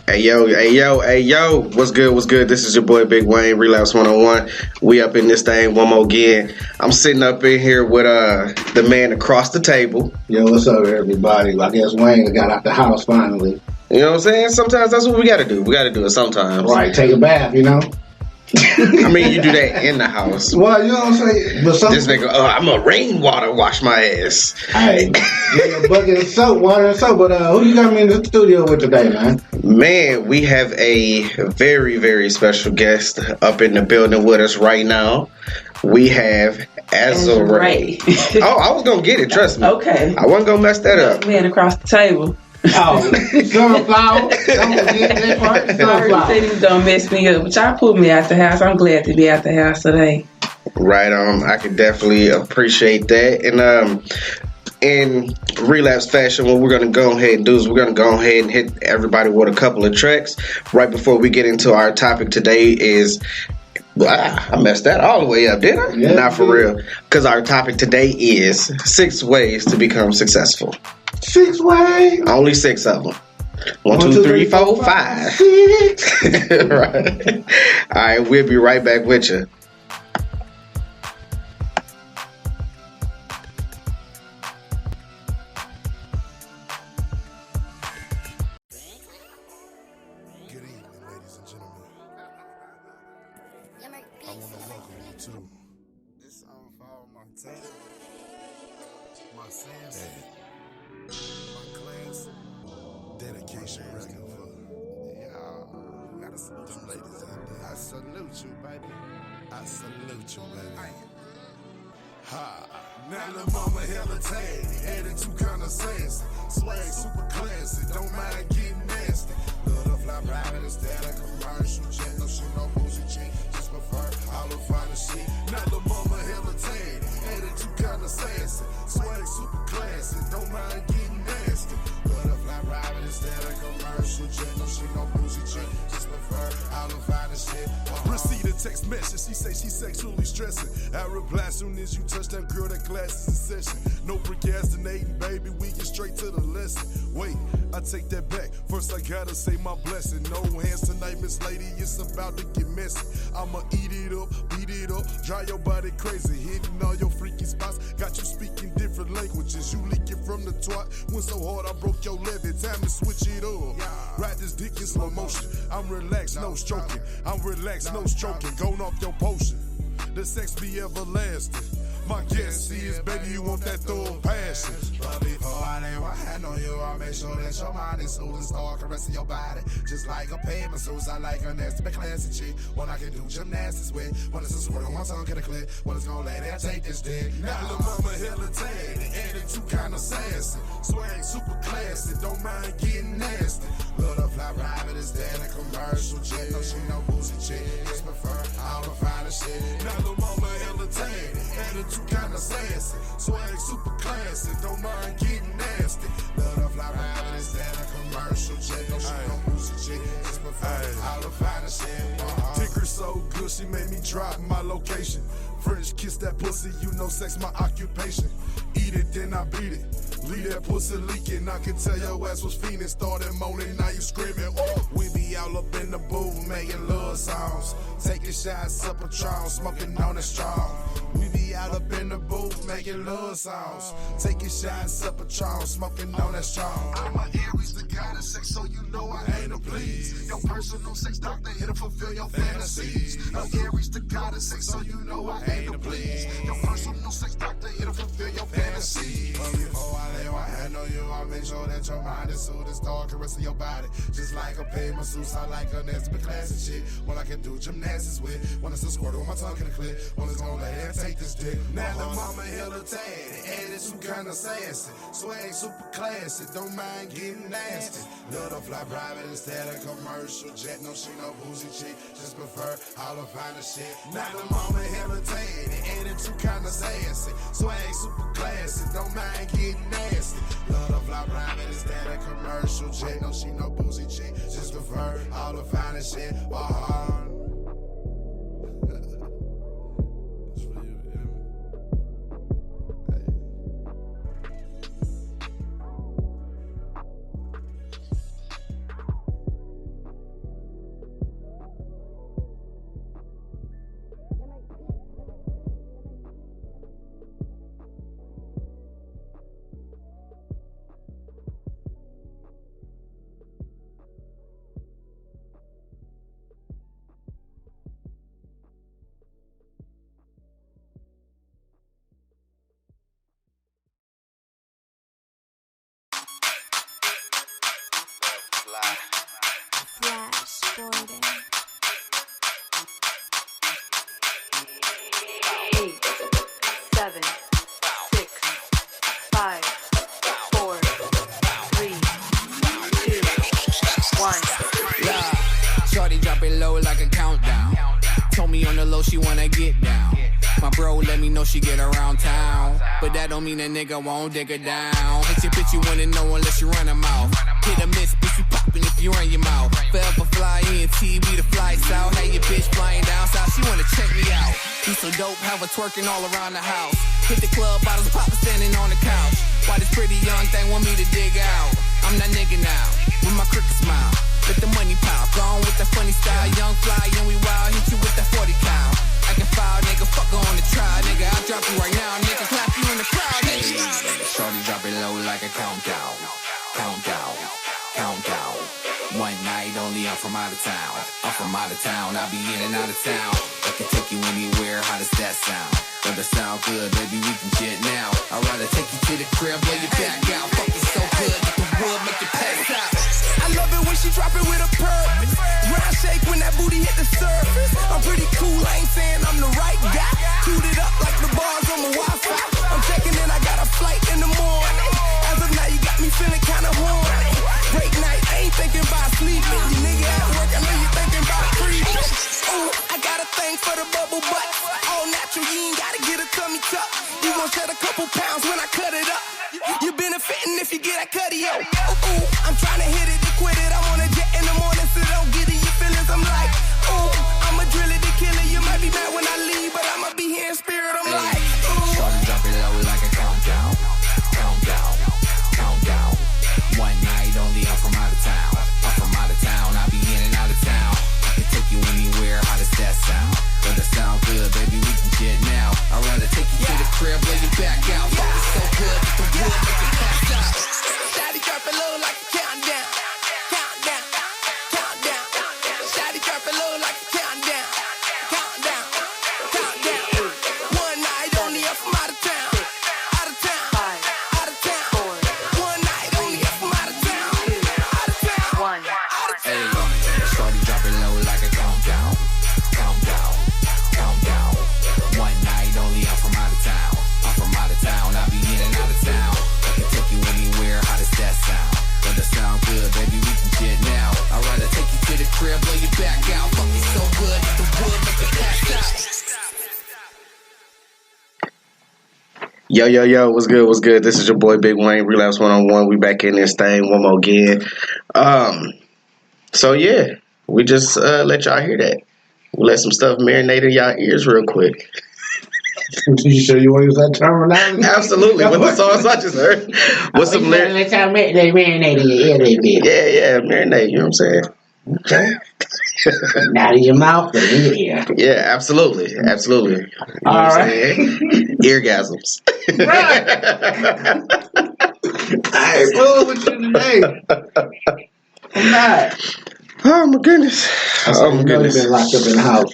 Hey yo, hey yo, hey yo, what's good, what's good? This is your boy Big Wayne, Relapse 101. We up in this thing one more again. I'm sitting up in here with the man across the table. Yo, what's up, everybody? I guess Wayne got out the house finally. You know what I'm saying? Sometimes that's what we gotta do. We gotta do it sometimes. Right, take a bath, you know? I mean, you do that in the house. Well, you know what I'm saying? But This nigga, I'm a rainwater wash my ass. Hey, get a bucket of soap, water and soap. But who you got me in the studio with today, man? Man, we have a very, very special guest up in the building with us right now. We have Azure. Oh, I was gonna get it, trust me. Okay. I wasn't gonna mess that up. Man across the table. Oh, sunflower. Don't forget that part. Sunflower. Cities don't mess me up, but y'all pulled me out the house. I'm glad to be out the house today. Right on. I can definitely appreciate that. And in relapse fashion, what we're gonna go ahead and do is we're gonna go ahead and hit everybody with a couple of tracks. Right before we get into our topic today is I messed that all the way up, did I? Yeah, not for real. Because our topic today is 6 ways to become successful. 6 ways. Only 6 of them. 1, 2, 3, 4, 5. 6. Right. All right, we'll be right back with you. Good evening, ladies and gentlemen. I want to welcome you to this song for all my team, my sins, my class, dedication record for y'all. You gotta salute them ladies out there. I salute you, baby. I salute you, baby. Ha! Now the mama hella tag, attitude kinda sassy, swag super classy, don't mind getting nasty. Love to fly private instead of commercial jet, no shit, no bullshit chick, just prefer all the finest shit. Now the mama hella tag, attitude kinda sassy, swag super classy, don't mind getting nasty. Love to fly private instead of commercial jet, no shit, no bullshit chick, just prefer all the finest shit. Receive a text message, she say she sexually stressing. I reply soon as you touch that girl, that class is in session. No procrastinating, baby, we get straight to the lesson. Wait, I take that back. First I gotta say my blessing. No hands tonight, Miss Lady, it's about to get messy. I'ma eat it up, beat it up, drive your body crazy, hitting all your freaky spots. Got you speaking different languages, you leaking from the twat. Went so hard I broke your levy, time to switch it up. Ride this dick in slow motion. I'm relaxed, no stroking. I'm relaxed, no stroking. Going off your potion. The sex be everlasting. My guess is, baby, you want that thorough passion. But before I lay my hand on you, I'll make sure that your mind is soothed and start caressing your body. Just like a paid masseuse, I like a nasty but classy chick. When I can do gymnastics with, when it's a squirt on my tongue, get a clip. When it's gonna let it take this dick. Now the mama hella tag, the attitude kinda sassy. Swag super classy, don't mind getting nasty. Love to fly private instead of commercial jet. No shit, no boozy chick, just prefer all the finest shit. Now the mama hella tag, attitude kinda sassy, swag super classy, don't mind getting nasty. Love to fly private instead of commercial jet. No shit, no boozy chick, just prefer all the finest shit. Tinker so good, she made me drop my location. French kiss that pussy, you know sex my occupation. Eat it, then I beat it. Leave that pussy leaking, I can tell your ass was fiending. Started moaning, now you screaming. Oh, we be all up in the booth making love songs. Taking shots up Patron, smoking on it strong. We be out up in the booth making love songs. Taking shots up Patron, smoking on that strong. I'm a Aries, the god of sex, so you know I ain't a please. Your personal sex doctor here to fulfill your fantasies. I'm Aries, the god of sex, so you know I ain't a please. Your personal sex doctor here to fulfill your fantasies. But before I lay my hand on you, I'll make sure that your mind is soothed and start caressing your body. Just like a paid masseuse, I like a nasty but classy shit. When I can do gymnastics with, when it's a squirt on my tongue in a clip, when it's gonna let it take this dick. Now the mama hella tag, the attitude kinda sassy, swag super classy, don't mind getting nasty. Love to fly private instead of commercial jet. No shit, no boozy chick, just prefer all the finest shit. Now the mama hella tag, the attitude kinda sassy, swag super classy, don't mind getting nasty. Love to fly private instead of commercial jet. No shit, no boozy chick, just prefer all the finest shit. Flash Gordon. 8, 7, 6, 5, 4, 3, 2, 1. Shorty drop it low like a countdown. Told me on the low she wanna get down. My bro let me know she get around town, but that don't mean a nigga won't dig her down. Hit your bitch you wanna know unless you run her mouth. Hit a miss, bitch you poppin' if you run your mouth. Forever fly in, TV the fly south. Hey your bitch flying down south, she wanna check me out. He so dope, have her twerking all around the house. Hit the club, bottles poppin' standing on the couch. Why this pretty young thing want me to dig out? I'm that nigga now, with my crooked smile. Let the money pile, gone with the funny style. Young fly, and we wild, hit you with that 40 cal. I can file, nigga, fuck on the trial, nigga. I'll drop you right now, nigga, clap you in the crowd, nigga. Shorty drop it low like a countdown. Countdown, countdown. One night only, I'm from out of town. I'm from out of town, I'll be in and out of town. I can take you anywhere, how does that sound? Does that sound good, baby, we can jet now. I'd rather take you to the crib, lay you back out. Fuck it so good, get the wood, make you pass out. I love it when she drop it with a purpose. Round shake when that booty hit the surface. I'm pretty cool, I ain't saying I'm the right guy. Toot it up like the bars on my Wi-Fi. I'm checking in, I got a flight in the morning. As of now, you got me feeling kinda horny. Great night, I ain't thinking about sleeping. You nigga at work, I know you thinking about creeping. Ooh, I got a thing for the bubble butt. All natural, you ain't gotta get a tummy tuck. You gon' shed a couple pounds when I cut it up. You benefiting if you get that cutty, yo. Ooh, I'm trying to hit it to quit it. I'm on a jet in the morning, so don't get it. Your feelings, I'm like, ooh, I'ma drill it to kill it. You might be mad when I leave, but I'ma be here in spirit. I'm like, ooh. Shorty drop it low like a countdown. Countdown, countdown. One night only, I'm from out of town. I'm from out of town, I'll be in and out of town. I can take you anywhere, how does that sound? Does that sound good, baby, we can jet now. I'd rather take you to the crib, lay you back out. Fuck it so good, get the wood, make it pass out. Daddy drop it low like a countdown. Countdown, countdown. Daddy drop it low like a countdown. Countdown, countdown. One night only, I'm from out of town. Out of town, out of town. One night only, I'm from out of town. Out of town, out of town. Hey, shorty drop it low like a countdown. Countdown, countdown. One night only, I'm from out of town. I'm from out of town, I'll be in and out of town. I can take you anywhere, how does that sound? Does that sound good, baby, we can jet now. I'd rather take you to the crib, lay you back out. Fuck it so good, get the wood, make it pass out. Yo, what's good? What's good? This is your boy Big Wayne, Relapse 101. We back in this thing one more again. So yeah, we just let y'all hear that. We let some stuff marinate in y'all ears real quick. You sure you want to use that terminology? Absolutely. With the songs I just heard. With some lyrics. They marinate in your ear a little bit. Yeah, marinate, you know what I'm saying? Okay. Not in your mouth, but in your ear. Yeah, absolutely. You know All what I'm right. saying? Eargasms. I ain't fooling with you today. I'm not. Oh my goodness. Oh my You've goodness. been locked up in the house.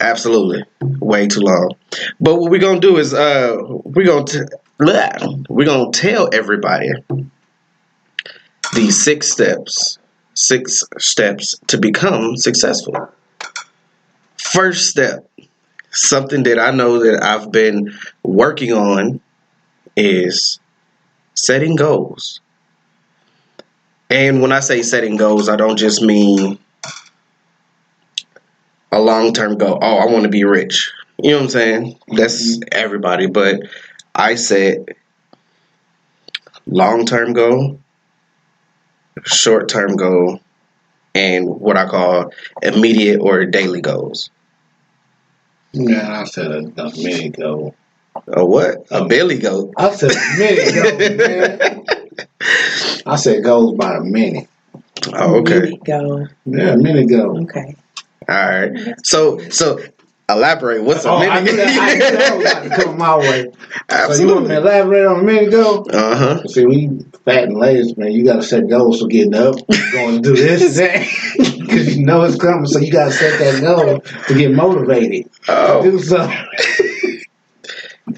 Absolutely. Way too long. But what we're gonna do is we're gonna tell everybody the 6 steps to become successful. First step, something that I know that I've been working on, is setting goals. And when I say setting goals, I don't just mean a long-term goal. Oh, I want to be rich. You know what I'm saying? That's everybody. But I set long-term goal, short-term goal, and what I call immediate or daily goals. Yeah, I said a minute ago. A what? A billy goat. I said a minute ago, man. I said goals by a minute. Oh, okay. Go. Yeah, a minute ago. Okay. All right. So elaborate. What's a minute? I knew that was about to come my way. Absolutely. So you want me to elaborate on a minute ago? Uh-huh. See, we fat and lazy, man. You got to set goals for getting up. Going to do this and that. Because you know it's coming, so you got to set that goal to get motivated. Oh. Do something.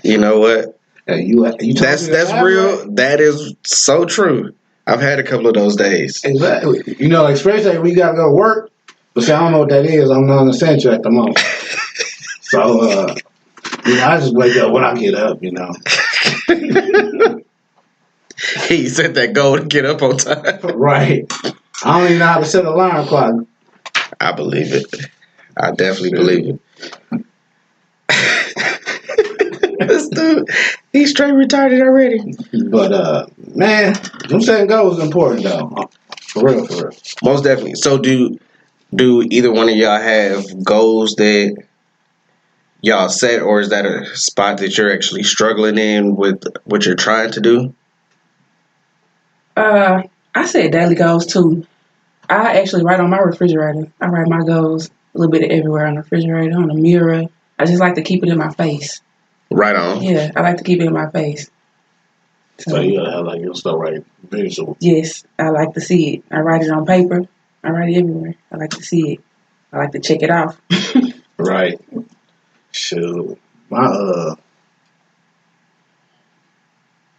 You know what? You That's real. That is so true. I've had a couple of those days. Exactly. You know, like, especially when you gotta go to work. But see, I don't know what that is. I'm non-essential at the moment. So, I just wake up when I get up, He set that goal to get up on time. Right. I don't even know how to set an alarm clock. I believe it. I definitely believe it. This dude, he's straight retarded already. But, man, them setting goals is important, though. For real, for real. Most definitely. So do either one of y'all have goals that y'all set, or is that a spot that you're actually struggling in with what you're trying to do? I said daily goals too. I actually write on my refrigerator. I write my goals a little bit everywhere on the refrigerator, on the mirror. I just like to keep it in my face. Right on. Yeah, I like to keep it in my face. So you gotta have like your stuff right visual. Yes, I like to see it. I write it on paper. I write it everywhere. I like to see it. I like to check it off. Right. Shoot.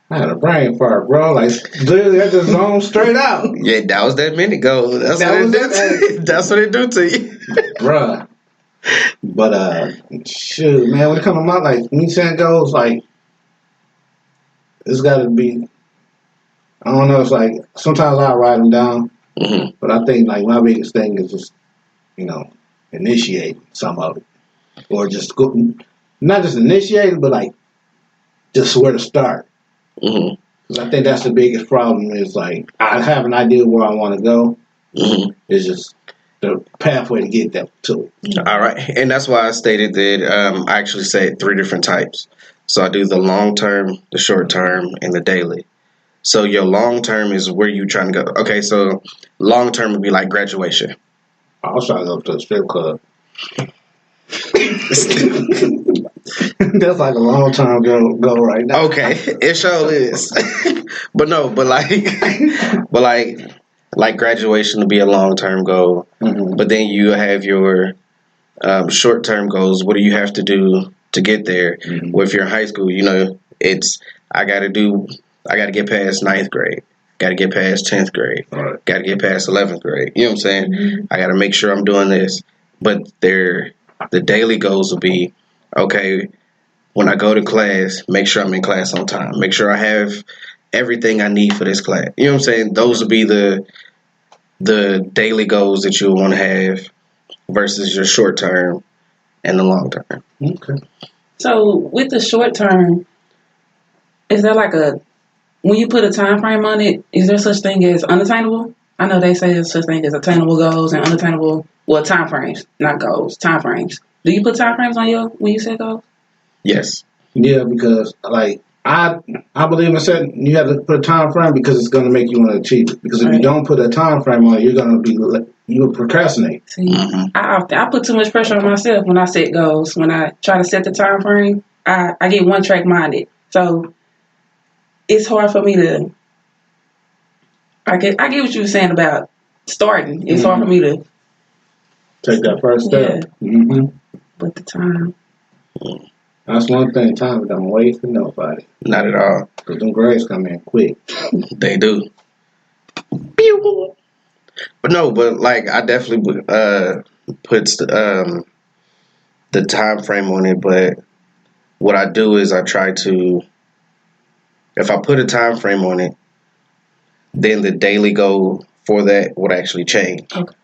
I had a brain fart, bro. Like, literally, I just zoned straight out. Yeah, that was that minute goal. That's That what was it do to you. That's what it do to you. Bruh. But, shoot, man, when it comes to my, like, me saying goals, like, it's gotta be, I don't know, it's like, sometimes I write them down, Mm-hmm. but I think, like, my biggest thing is just, initiate some of it. Or just go, not just initiate it, but, like, just where to start. Mm-hmm. Because I think that's the biggest problem is, like, I have an idea where I want to go. Mm-hmm. It's just the pathway to get that to it. All right. And that's why I stated that I actually said 3 different types. So I do the long term, the short term, and the daily. So your long term is where you trying to go. Okay, so long term would be like graduation. I was trying to go to a strip club. That's like a long time go right now. Okay, it sure is. but like graduation to be a long term goal. Mm-hmm. But then you have your short term goals. What do you have to do to get there? Mm-hmm. Well, if you're in high school, it's I got to get past 9th grade. Got to get past 10th grade. Right. Got to get past 11th grade. You know what I'm saying? Mm-hmm. I got to make sure I'm doing this. But the daily goals will be, okay, when I go to class, make sure I'm in class on time. Make sure I have everything I need for this class. You know what I'm saying? Those will be the daily goals that you'll want to have versus your short term and the long term. Okay. So with the short term, is there like when you put a time frame on it, is there such thing as unattainable? I know they say there's such thing as attainable goals and unattainable, time frames, not goals, time frames. Do you put time frames on when you set goals? Oh. Yes. Yeah, because like I believe in setting, you have to put a time frame because it's going to make you want to achieve it. Because if you don't put a time frame on it, you will procrastinate. See, I put too much pressure on myself when I set goals. When I try to set the time frame, I get one track minded. So it's hard for me to. I get what you were saying about starting. It's hard for me to take that first step. Yeah. Mm-hmm. But the time. That's one thing. Time don't wait for nobody. Not at all. Because them grades come in quick. They do. Pew. But like I definitely puts the time frame on it. But what I do is I try to, if I put a time frame on it, then the daily goal for that would actually change. Okay.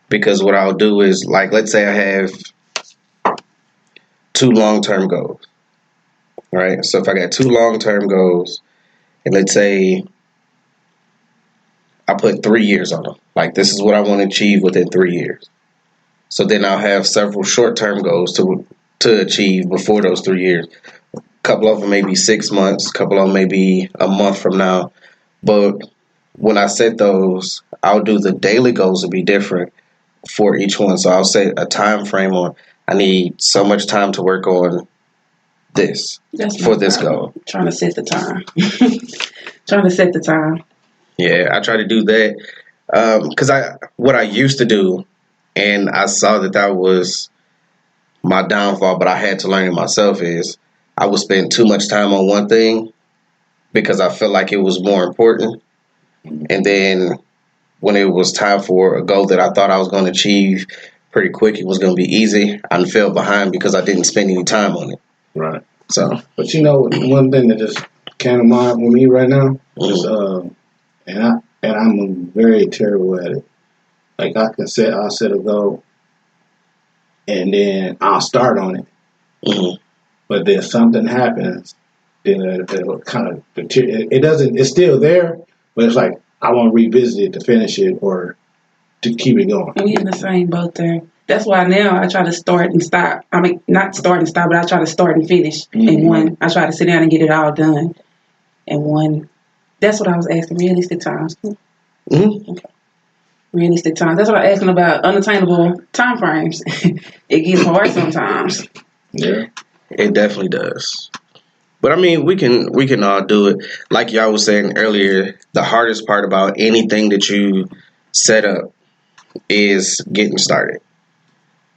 Because what I'll do is, like, let's say I have 2 long-term goals, right? So if I got 2 long-term goals, and let's say I put 3 years on them, like this is what I want to achieve within 3 years. So then I'll have several short-term goals to achieve before those 3 years. A couple of them may be 6 months, a couple of them may be a month from now. But when I set those, I'll do the daily goals to be different for each one. So I'll set a time frame on, I need so much time to work on this for this goal. Trying to set the time. Trying to set the time. Yeah, I try to do that because what I used to do, and I saw that was my downfall, but I had to learn it myself, is I would spend too much time on one thing because I felt like it was more important. And then when it was time for a goal that I thought I was going to achieve pretty quick, it was going to be easy, I fell behind because I didn't spend any time on it. Right. So, But you know, one thing that just came to mind with me right now is, and I'm very terrible at it. Like I'll set a goal, and then I'll start on it. mhm. But then something happens, then it'll kind of it doesn't. It's still there, but it's like I want to revisit it to finish it or to keep it going. We in the same boat there. That's why now I try to start and stop. I mean, not start and stop, but I try to start and finish in one. I try to sit down and get it all done in one. That's what I was asking. Realistic times. Mhm. Okay. Realistic times. That's what I'm asking about unattainable time frames. It gets hard sometimes. Yeah. It definitely does. But I mean, we can all do it. Like y'all was saying earlier, the hardest part about anything that you set up is getting started.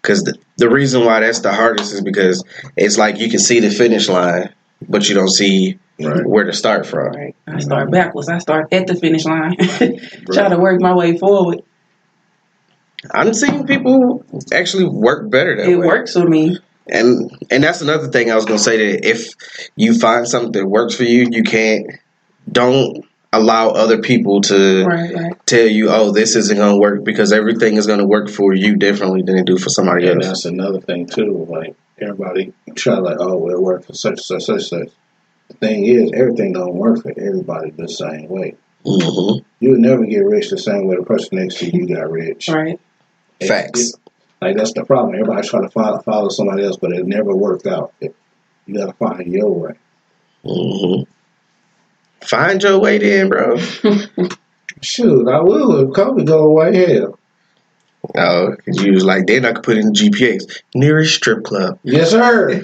Because the reason why that's the hardest is because it's like you can see the finish line, but you don't see where to start from. Right. I start backwards. I start at the finish line. Try to work my way forward. I'm seeing people actually work better that way. It works for me. And that's another thing I was gonna say, that if you find something that works for you, don't allow other people to tell you, oh, this isn't gonna work, because everything is gonna work for you differently than it do for somebody And else. that's another thing too. Like everybody try like, oh, well, it worked for such and such. The thing is, everything don't work for everybody the same way. Mm-hmm. You'll never get rich the same way the person next to you got rich. Right. Facts. Like that's the problem. Everybody's trying to follow somebody else, but it never worked out. You gotta find your way. Mm-hmm. Find your way then, bro. Shoot, I will if COVID go away. Hell, Oh, cause you was like, then I could put in GPX, nearest strip club. yes, sir.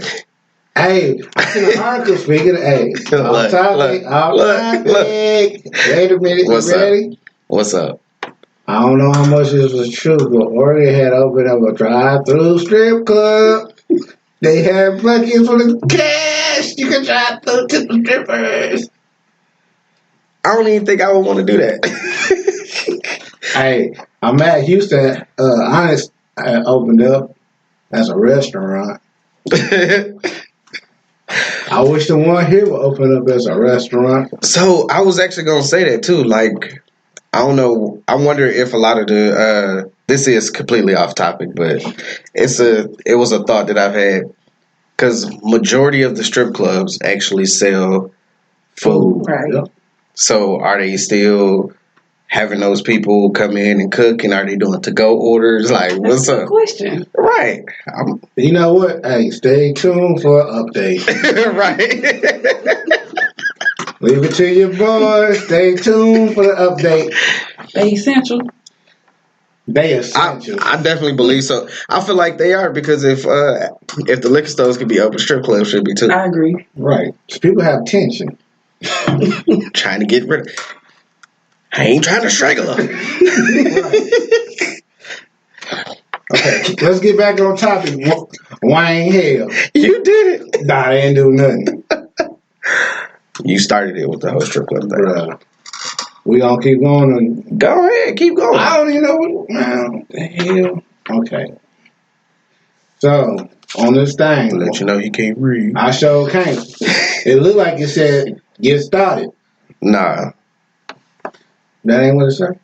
Hey, I seen an article. Speaking of, hey, off topic. Wait a minute, What's you ready? up? What's up? I don't know how much this was true, but Oregon had opened up a drive-through strip club. They had buckets full of cash. You can drive through to the strippers. I don't even think I would want to do that. Hey, I'm at Houston. Honest opened up as a restaurant. I wish the one here would open up as a restaurant. So I was actually gonna say that too. Like, I don't know. I wonder if a lot of the this is completely off topic, but it was a thought that I've had, because majority of the strip clubs actually sell food. Right. Yep. So are they still having those people come in and cook, and are they doing to-go orders? Like, what's That's a up? good question. Right. You know what? Hey, stay tuned for an update. Right. Leave it to your boys. Stay tuned for the update. They essential. They essential. I definitely believe so. I feel like they are, because if the liquor stores could be open, strip clubs should be too. I agree. Right. People have tension. Trying to get rid of. I ain't trying to strangle her. Okay, let's get back on topic. Wayne Hell. You did it. Nah, they ain't do nothing. You started it with the whole strip club thing. Bruh. We gonna keep going. Go ahead, keep going. I don't even know what the hell. Okay. So, on this thing, Let you know you can't read. I sure can't. It looked like it said, get started. Nah. That ain't what it said?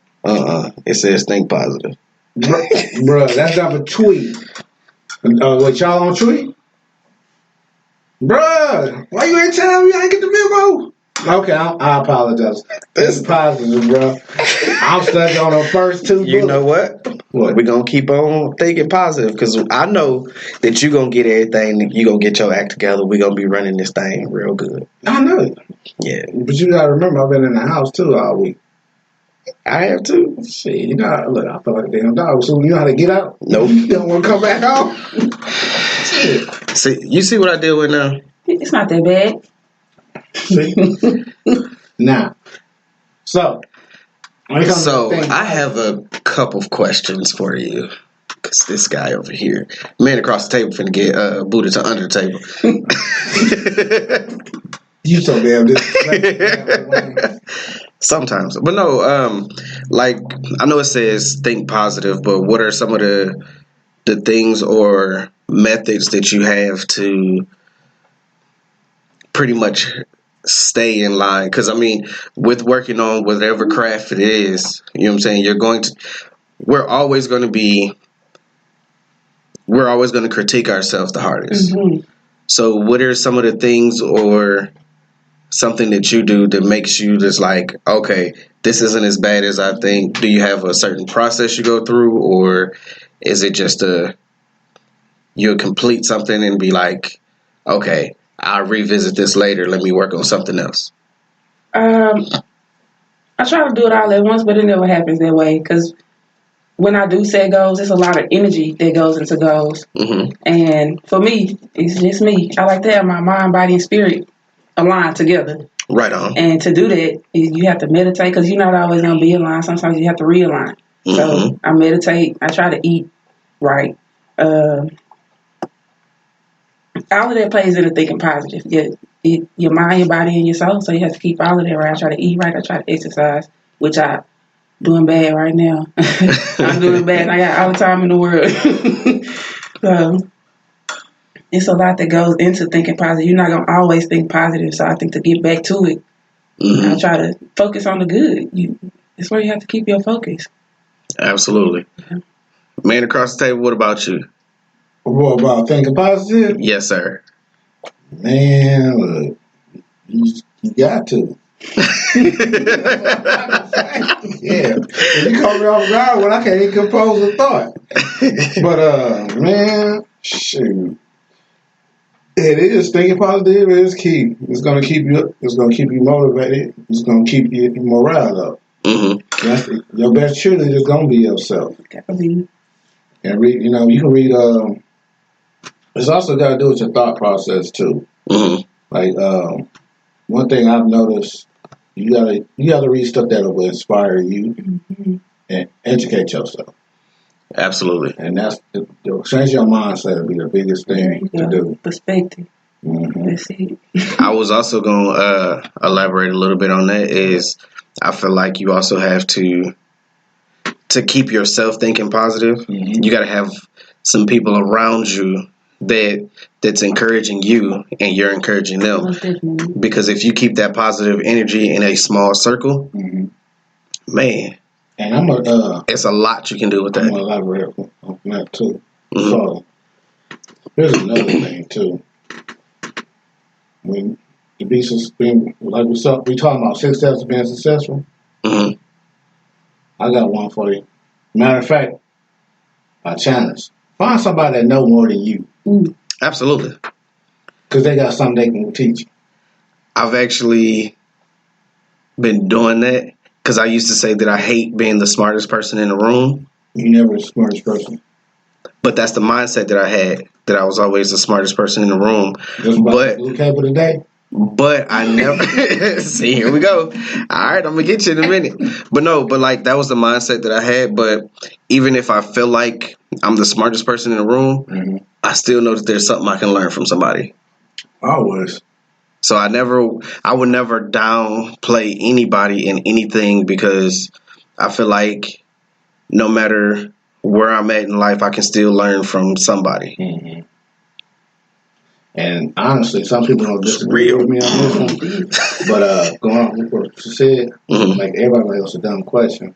It says think positive. Bruh, that's not a tweet. What, y'all on tweet? Bruh, why you ain't telling me I ain't get the memo? Okay, I apologize. It's positive, bro. I'm stuck on the first two bullets. You know what? What? We're going to keep on thinking positive, because I know that you're going to get everything. You're going to get your act together. We're going to be running this thing real good. I know it. Yeah. But you got to remember, I've been in the house, too, all week. I have to. Shit, you know, look, I feel like a damn dog. So you know how to get out? Nope. You don't want to come back home? Shit. See, you see what I did with now? It's not that bad. See? Now, so I have a couple of questions for you, because this guy over here, man across the table, finna get booted to under the table. You so damn disrespectful. Sometimes, but no. Like I know it says think positive, but what are some of the things or methods that you have to pretty much stay in line? Because I mean, with working on whatever craft it is, you know what I'm saying. We're always going to be. We're always going to critique ourselves the hardest. Mm-hmm. So, what are some of the things or something that you do that makes you just like, okay, this isn't as bad as I think? Do you have a certain process you go through, or is it just you'll complete something and be like, okay, I'll revisit this later. Let me work on something else. I try to do it all at once, but it never happens that way because when I do set goals, it's a lot of energy that goes into goals. Mm-hmm. And for me, it's just me. I like to have my mind, body, and spirit aligned together. Right on. And to do that, you have to meditate because you're not always going to be aligned. Sometimes you have to realign. Mm-hmm. So I meditate. I try to eat right. All of that plays into thinking positive. Your mind, your body, and your soul. So you have to keep all of that right. I try to eat right. I try to exercise, which I doing bad right now. I'm doing bad. And I got all the time in the world. So it's a lot that goes into thinking positive. You're not gonna always think positive. So I think to get back to it, Mm-hmm. I try to focus on the good. It's where you have to keep your focus. Absolutely. Man across the table, what about you? What about thinking positive? Yes, sir. Man, look, you got to. Yeah. If you call me off guard when I can't even compose a thought. But man, shoot. It is thinking positive is key. It's gonna keep you motivated. It's gonna keep your morale up. Mm-hmm. Your best cheerleader is gonna be yourself. Gotta be. And read, you can read it's also got to do with your thought process too. Mm-hmm. Like one thing I've noticed, you gotta read stuff that will inspire you and educate yourself. Absolutely. And that's the change your mindset will be the biggest thing to do. Perspective. Mm-hmm. That's it. I was also going to elaborate a little bit on that. Is I feel like you also have to keep yourself thinking positive. Mm-hmm. You got to have some people around you that's encouraging you and you're encouraging them. Most definitely. Because if you keep that positive energy in a small circle, Mm-hmm. man, And it's a lot you can do with I'm that. gonna elaborate on that too. Mm-hmm. So here's another thing too. When to be like we talking about 6 steps to being successful. Mm-hmm. I got one for you. Matter of fact, a challenge. Find somebody that know more than you. Absolutely. Because they got something they can teach you. I've actually been doing that because I used to say that I hate being the smartest person in the room. You never the smartest person. But that's the mindset that I had, that I was always the smartest person in the room. Just about the blue cable today. But I never see, here we go. All right, I'm gonna get you in a minute. But like that was the mindset that I had. But even if I feel like I'm the smartest person in the room, Mm-hmm. I still know that there's something I can learn from somebody. Always. So I would never downplay anybody in anything, because I feel like no matter where I'm at in life, I can still learn from somebody. Mm-hmm. And honestly, some people don't disagree with me on this one. But going on with what you said, Mm-hmm. like everybody else, a dumb question.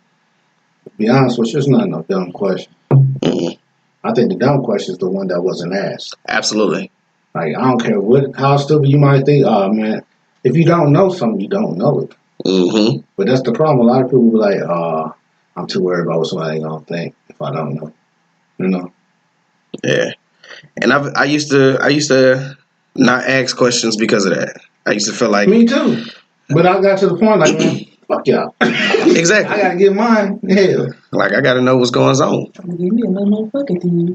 To be honest with you, it's not no dumb question. Mm-hmm. I think the dumb question is the one that wasn't asked. Absolutely. Like, I don't care how stupid you might think. Oh, man, if you don't know something, you don't know it. Mm-hmm. But that's the problem. A lot of people be like, I'm too worried about what somebody gonna think if I don't know. You know? Yeah. And I used to not ask questions because of that. I used to feel like Me too. But I got to the point like, man, fuck y'all. Exactly. I gotta get mine. Hell. Like I gotta know what's going on. Give me a little more bucket then. You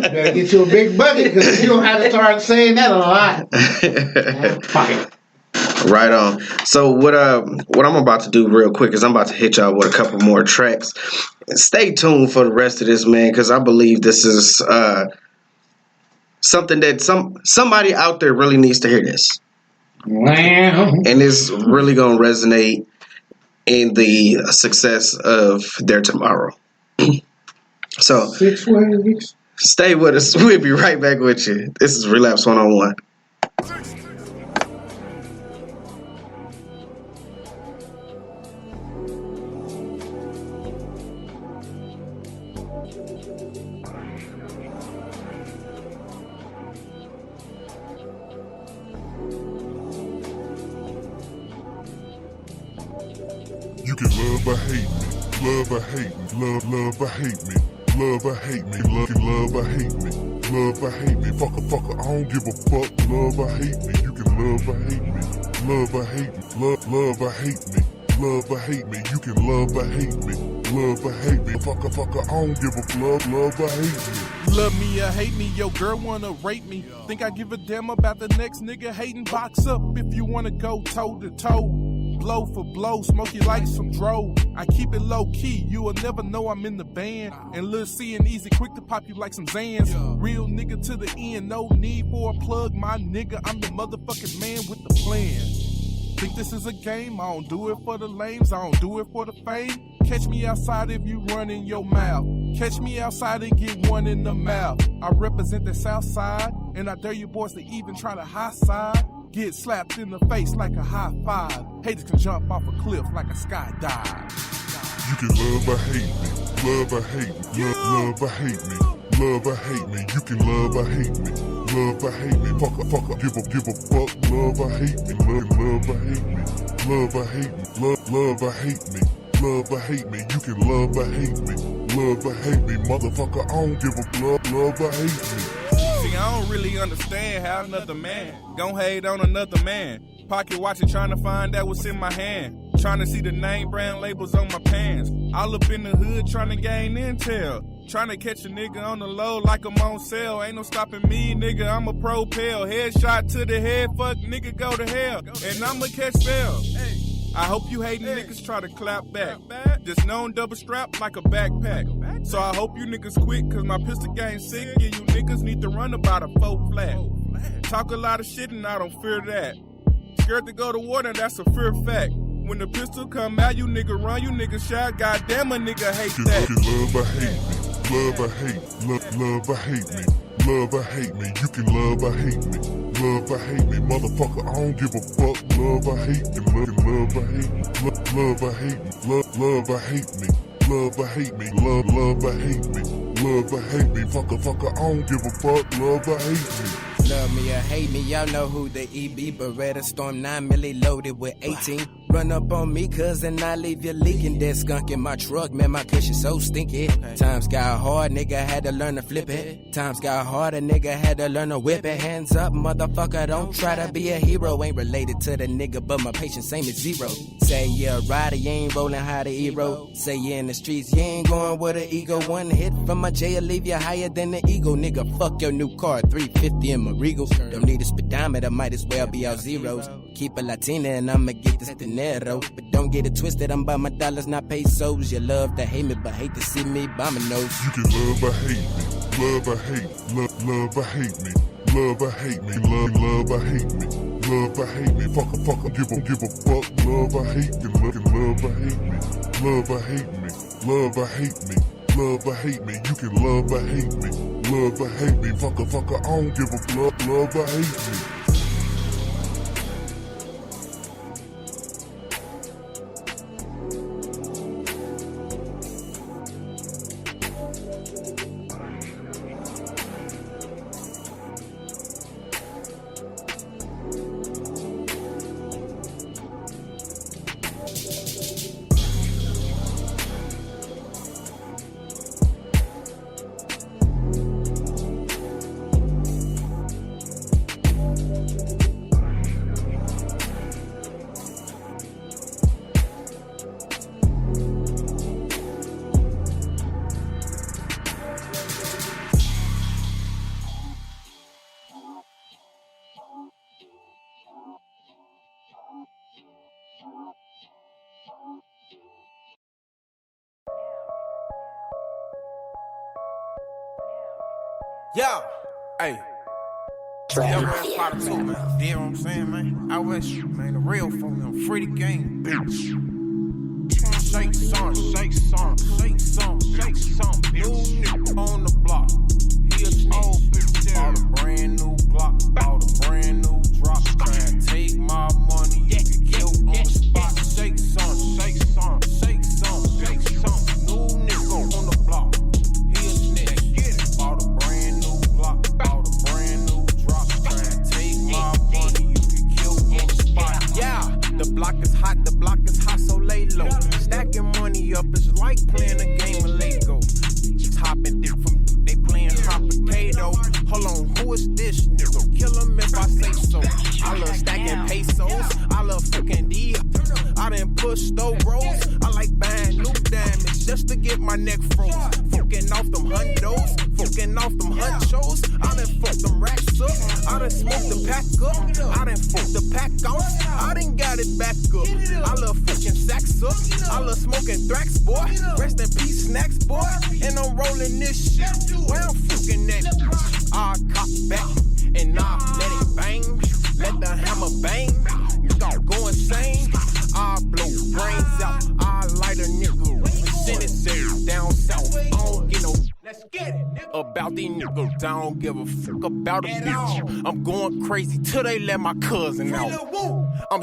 better get you a big bucket because you don't have to start saying that a lot. Fuck it. Right on. So what I'm about to do real quick is I'm about to hit y'all with a couple more tracks. Stay tuned for the rest of this, man, because I believe this is something that somebody out there really needs to hear this. Wow. and it's really gonna resonate in the success of their tomorrow. So 6 weeks. stay with us. We'll be right back with you. This is Relapse 101. You can love or hate me, love or hate me, love or hate me, love or hate me, love or hate me, love or hate me, fucker, I don't give a fuck, love or hate me, you can love or hate me, love or hate me, love or hate me, love or hate me, you can love or hate me, love or hate me, fucker, I don't give a fuck, love or hate me. Love me or hate me, yo girl wanna rape me. Think I give a damn about the next nigga hating? Box up if you wanna go toe to toe. Blow for blow, smoky like some dro. I keep it low key, you will never know I'm in the band. And Lil C and Easy quick to pop you like some Zans. Real nigga to the end, no need for a plug, my nigga. I'm the motherfucking man with the plan. Think this is a game? I don't do it for the lames, I don't do it for the fame. Catch me outside if you run in your mouth. Catch me outside and get one in the mouth. I represent the south side, and I dare you boys to even try the high side. Get slapped in the face like a high five. Haters can jump off a cliff like a skydive. You can love or hate me, love or hate me, love or hate me, love or hate me, you can love or hate me, love or hate me, fucker, give a fuck, love or hate me, love or hate me, love or hate me, love or hate me, love or hate me, you can love or hate me, love or hate me, motherfucker, I don't give a fuck, love or hate me. See, I don't really understand how another man gon' hate on another man. Pocket watching, trying to find out what's in my hand. Trying to see the name brand labels on my pants. All up in the hood trying to gain intel. Trying to catch a nigga on the low like I'm on sale. Ain't no stopping me, nigga, I'm a propel. Headshot to the head, fuck nigga, go to hell. And I'ma catch bail. I hope you hating niggas try to clap back. Just known double strap like a backpack. So I hope you niggas quit, cause my pistol game sick. Yeah, you niggas need to run about a 4 flat. Talk a lot of shit and I don't fear that. Scared to go to war, and that's a fear fact. When the pistol come out, you nigga run, you nigga shout. Goddamn, a nigga hate that. You can love or hate me, love or hate, love or hate me, love or hate me, you can love or hate me, love or hate me, motherfucker, I don't give a fuck, love or hate me, love or hate me, love or hate me, love or hate me, love or hate me, love or hate me, love or hate me, fucker, I don't give a fuck, love or hate me. Love me or hate me, y'all know who the EB Beretta Storm 9 milli loaded with 18. Run up on me, cuz, and I leave you leaking. That skunk in my truck, man, my cushion so stinky. Times got hard, nigga had to learn to flip it. Times got hard, a nigga had to learn to whip it. Hands up, motherfucker, don't try to be a hero. Ain't related to the nigga, but my patience same as zero. Say you're a rider, you ain't rolling high to hero. Say you in the streets, you ain't going with an ego. One hit from my J will leave you higher than the eagle. Nigga, fuck your new car, 350 in my Regal. Don't need a speedometer, might as well be all zeros. Keep a Latina and I'ma get this dinero. But don't get it twisted, I'm by my dollars, not pesos. You love to hate me, but hate to see me bombing those. You can love or hate me, love or hate, love or hate me, love or hate me, love or hate me, love or hate me, fucker, give a fuck, love or hate me, love or hate me, love or hate me, love or hate me, love or hate me, you can love or hate me, love or hate me, fucker, I don't give a fuck, love or hate me. Yeah, hey, Your ass part too, man. You know what I'm saying, man? I wish, man, the real folk, them free the game, bitch. Shake some, shake some, shake some, shake some. New nigga on the block. He a snitch. Bought a brand new Glock, bought a brand new drop. Trying to take my money, you can kill on the spot. Shake some, shake some, shake some, shake some. New nigga on the block. He a snitch. Bought a brand new Glock, bought a brand new drop. Trying to take my money, you can kill on the spot. Yeah, the block is hot, so lay low. Stacking money up is like playing a game of Lego. Hopping dick from they playing hot potato. Hold on, who is this nigga? Kill him if I say so. I love stacking pesos, I love fucking D. I done push those rolls. I like buying new diamonds just to get my neck froze. Fucking off them hundos, fucking off them hunchos. I done fucked them racks up. I done smoked the pack up. I done fucked the pack off. I done got it back up. I love fucking sacks up. I love smoking thrax, boy. Rest in peace, snacks, boy. And I'm rolling this shit. Where I'm fucking at? I cop back and I let it bang. Let the hammer bang. Go insane. I blow brains out. I light a nigga. Send it down south. I don't get no. Let's get it, nigga. About these niggas. I don't give a fuck about a bitch. I'm going crazy till they let my cousin out. I'm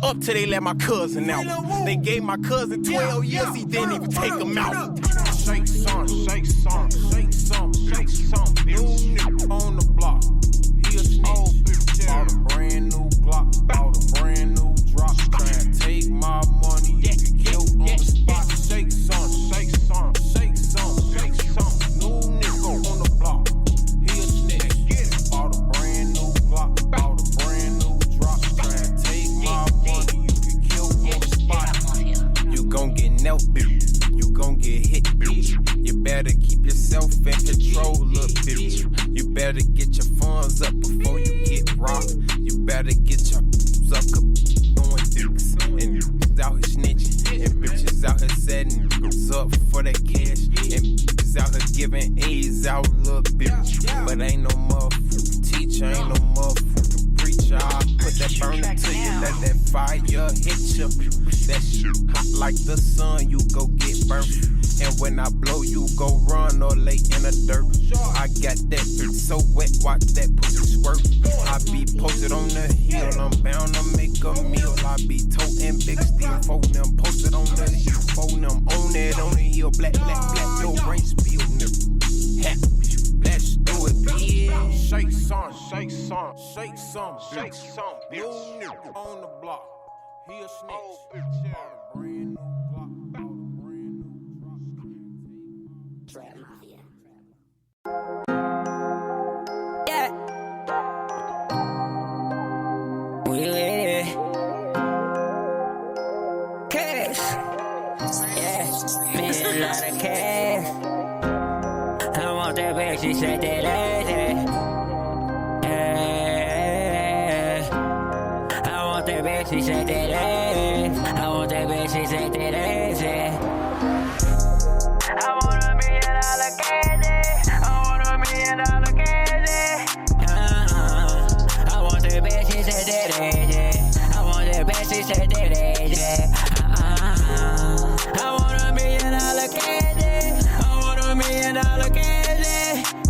up till they let my cousin out. They gave my cousin 12 years. He didn't even take him out. Shake some, shake some, shake some, shake some. New nigga on the block. He a snitch. Bought a brand new Glock. Bought a brand new drop. Trying to take my money. You can kill on the spot. Shake some, shake some, shake some, shake some. New nigga on the block. He a snitch. Bought a brand new Glock. Bought a brand new drop. Trying to take my money. You can kill on the spot. You gon' get knelt, bitch. You gon' get hit, bitch. You better keep yourself in control, little bitch. You better get your funds up before you get robbed. You better get your sucker going dicks. And bitches out here snitching. And bitches out here setting niggas up for that cash. And bitches out here giving A's out, little bitch. But ain't no motherfucking teacher, ain't no motherfucking preacher. I put that burner to you, let that fire hit you. That shit hot like the sun, you go get burnt. And when I blow, you go run or lay in the dirt. I got that bitch so wet, watch that pussy squirt. I be posted on the hill, I'm bound to make a meal. I be toting big steel, folding them, posted on the hill, folding them on that on the hill. Black, black, black, your brain spill, nigga. Let's do it, bitch. Shake some, shake some, shake some, shake some. New nigga on the block. He a snitch. Bought a brand new Glock. Bought a brand new drop. Trap Mafia. Yeah. We with it. Cash. Yeah. Me a lot of cash. I want that bitch, she said that lady. That bitch, she said that ass. I want that bitch, she said that ass, yeah. I want $1 million candy. I want $1 million candy. I want that bitch, she said that ass, yeah. I want that bitch, she said that ass, yeah. I want $1 million candy. I want $1 million candy.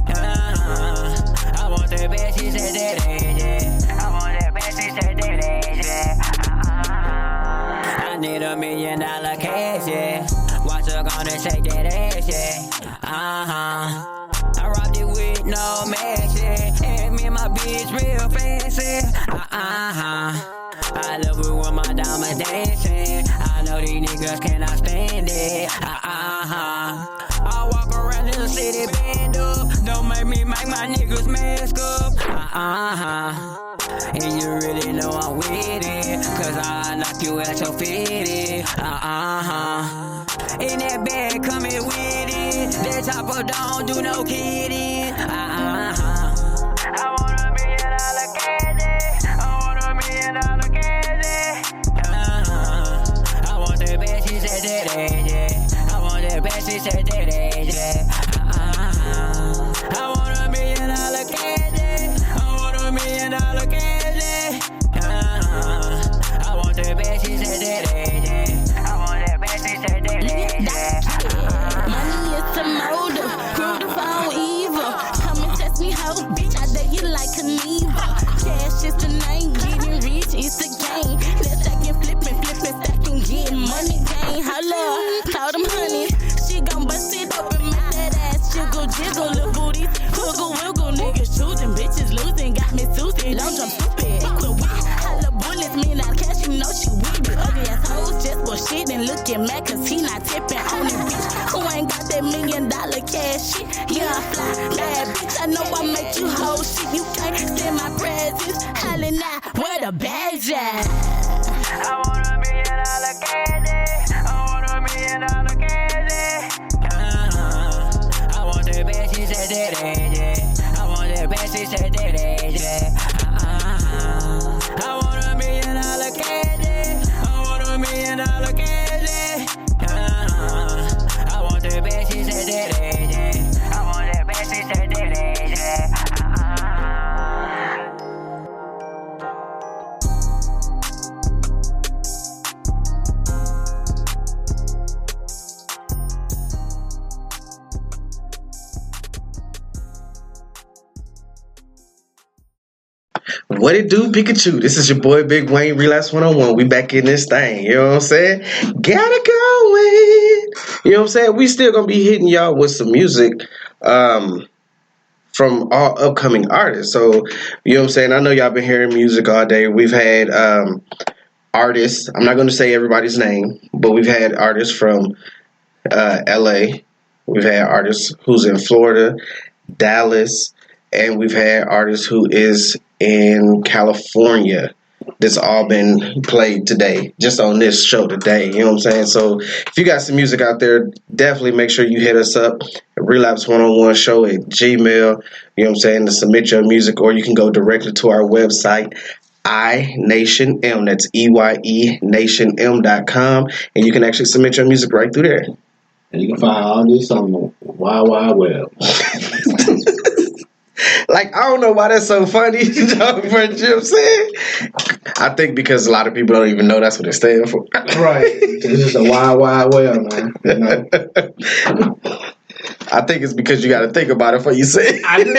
I want that bitch, she said that ass, yeah. I want that bitch, she said that ass. I need $1 million cash, yeah. Watch her gonna shake that ass, yeah. I robbed it with no match, yeah. And me and my bitch real fancy. I love it when my diamonds dancing. I know these niggas cannot stand it. I walk around in the city band up. Don't make me make my niggas mask up. And you really know I'm with it, cause I knock you at your fitted. In that bag coming with it. That chopper don't do no kidding. I want $1 million candy. I want $1 million candy. I want that bad, she said that ass, yeah. I want that bad, she said that ass, yeah. I want $1 million candy. and looking mad cause he not tipping on it, bitch. Who ain't got that $1 million cash shit? Yeah, I fly bad, bitch. I know I make you whole shit. You can't stand my presence. Hollin' out, where the bags at? I want $1 million candy. I want $1 million candy. I want that bad, she said that, yeah. I want that bad, she said that, yeah. I want $1 million candy. I want $1 million candy. I want that bad, she said that, yeah. I want that bad, she said that, yeah. What it do, Pikachu? This is your boy Big Wayne, Relapse 101. We back in this thing, you know what I'm saying? Gotta go with. You know what I'm saying? We still gonna be hitting y'all with some music from all upcoming artists. So, you know what I'm saying? I know y'all been hearing music all day. We've had artists, I'm not gonna say everybody's name, but we've had artists from LA. We've had artists who's in Florida, Dallas, and we've had artists who is in California. That's all been played today, just on this show today. You know what I'm saying? So if you got some music out there, definitely make sure you hit us up at relapse101show at gmail. You know what I'm saying? To submit your music, or you can go directly to our website, iNationM. That's EYE NationM.com, and you can actually submit your music right through there. And you can find all this on the Wild Wild Web. Like, I don't know why that's so funny, you know what I'm saying? I think because a lot of people don't even know that's what it stands for. Right. It's just a Wild Wild Web, man. You know? I think it's because you got to think about it before you say it. I do.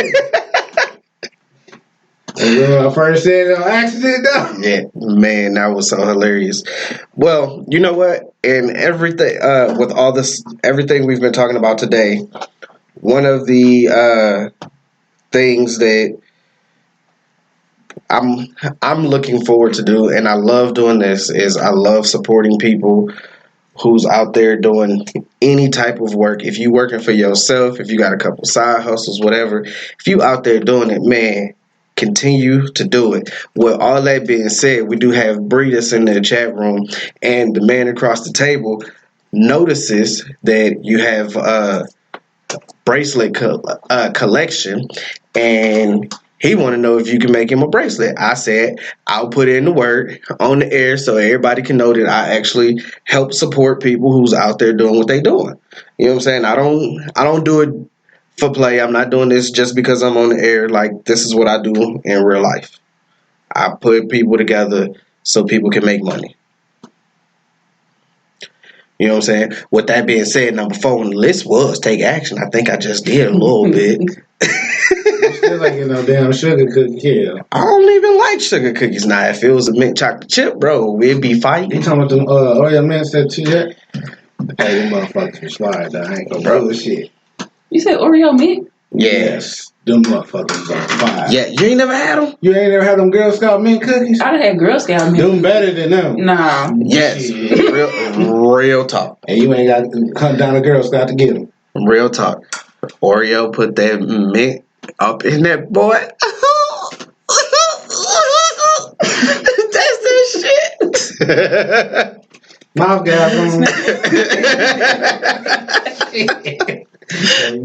When I first said it on accident, though. Yeah, man, that was so hilarious. Well, you know what? And everything, with all this, everything we've been talking about today, one of the things that I'm looking forward to do, and I love doing this, is I love supporting people who's out there doing any type of work. If you working for yourself, if you got a couple side hustles, whatever, if you out there doing it, man, continue to do it. With all that being said, we do have Breedus in the chat room, and the man across the table notices that you have bracelet collection, and he want to know if you can make him a bracelet. I said I'll put in the word on the air so everybody can know that I actually help support people who's out there doing what they doing. You know what I'm saying? I don't do it for play. I'm not doing this just because I'm on the air. Like, this is what I do in real life. I put people together so people can make money. You know what I'm saying? With that being said, number 4 on the list was take action. I think I just did a little bit. You still like no damn sugar cookie, yeah. I don't even like sugar cookies. Now, if it was a mint chocolate chip, bro, we'd be fighting. You talking about them Oreo man said to that? Hey, them motherfuckers was slide down. I ain't gonna bullshit. You said Oreo mint? Yes. Them motherfuckers on fire. Yeah, you ain't never had them? You ain't never had them Girl Scout mint cookies? I done had Girl Scout mint. Them better than them. Nah. Yes. Real talk. And you ain't got to come down to Girl Scout to get them. Real talk. Oreo put that mint up in that boy. That's the shit. Mouth gasm.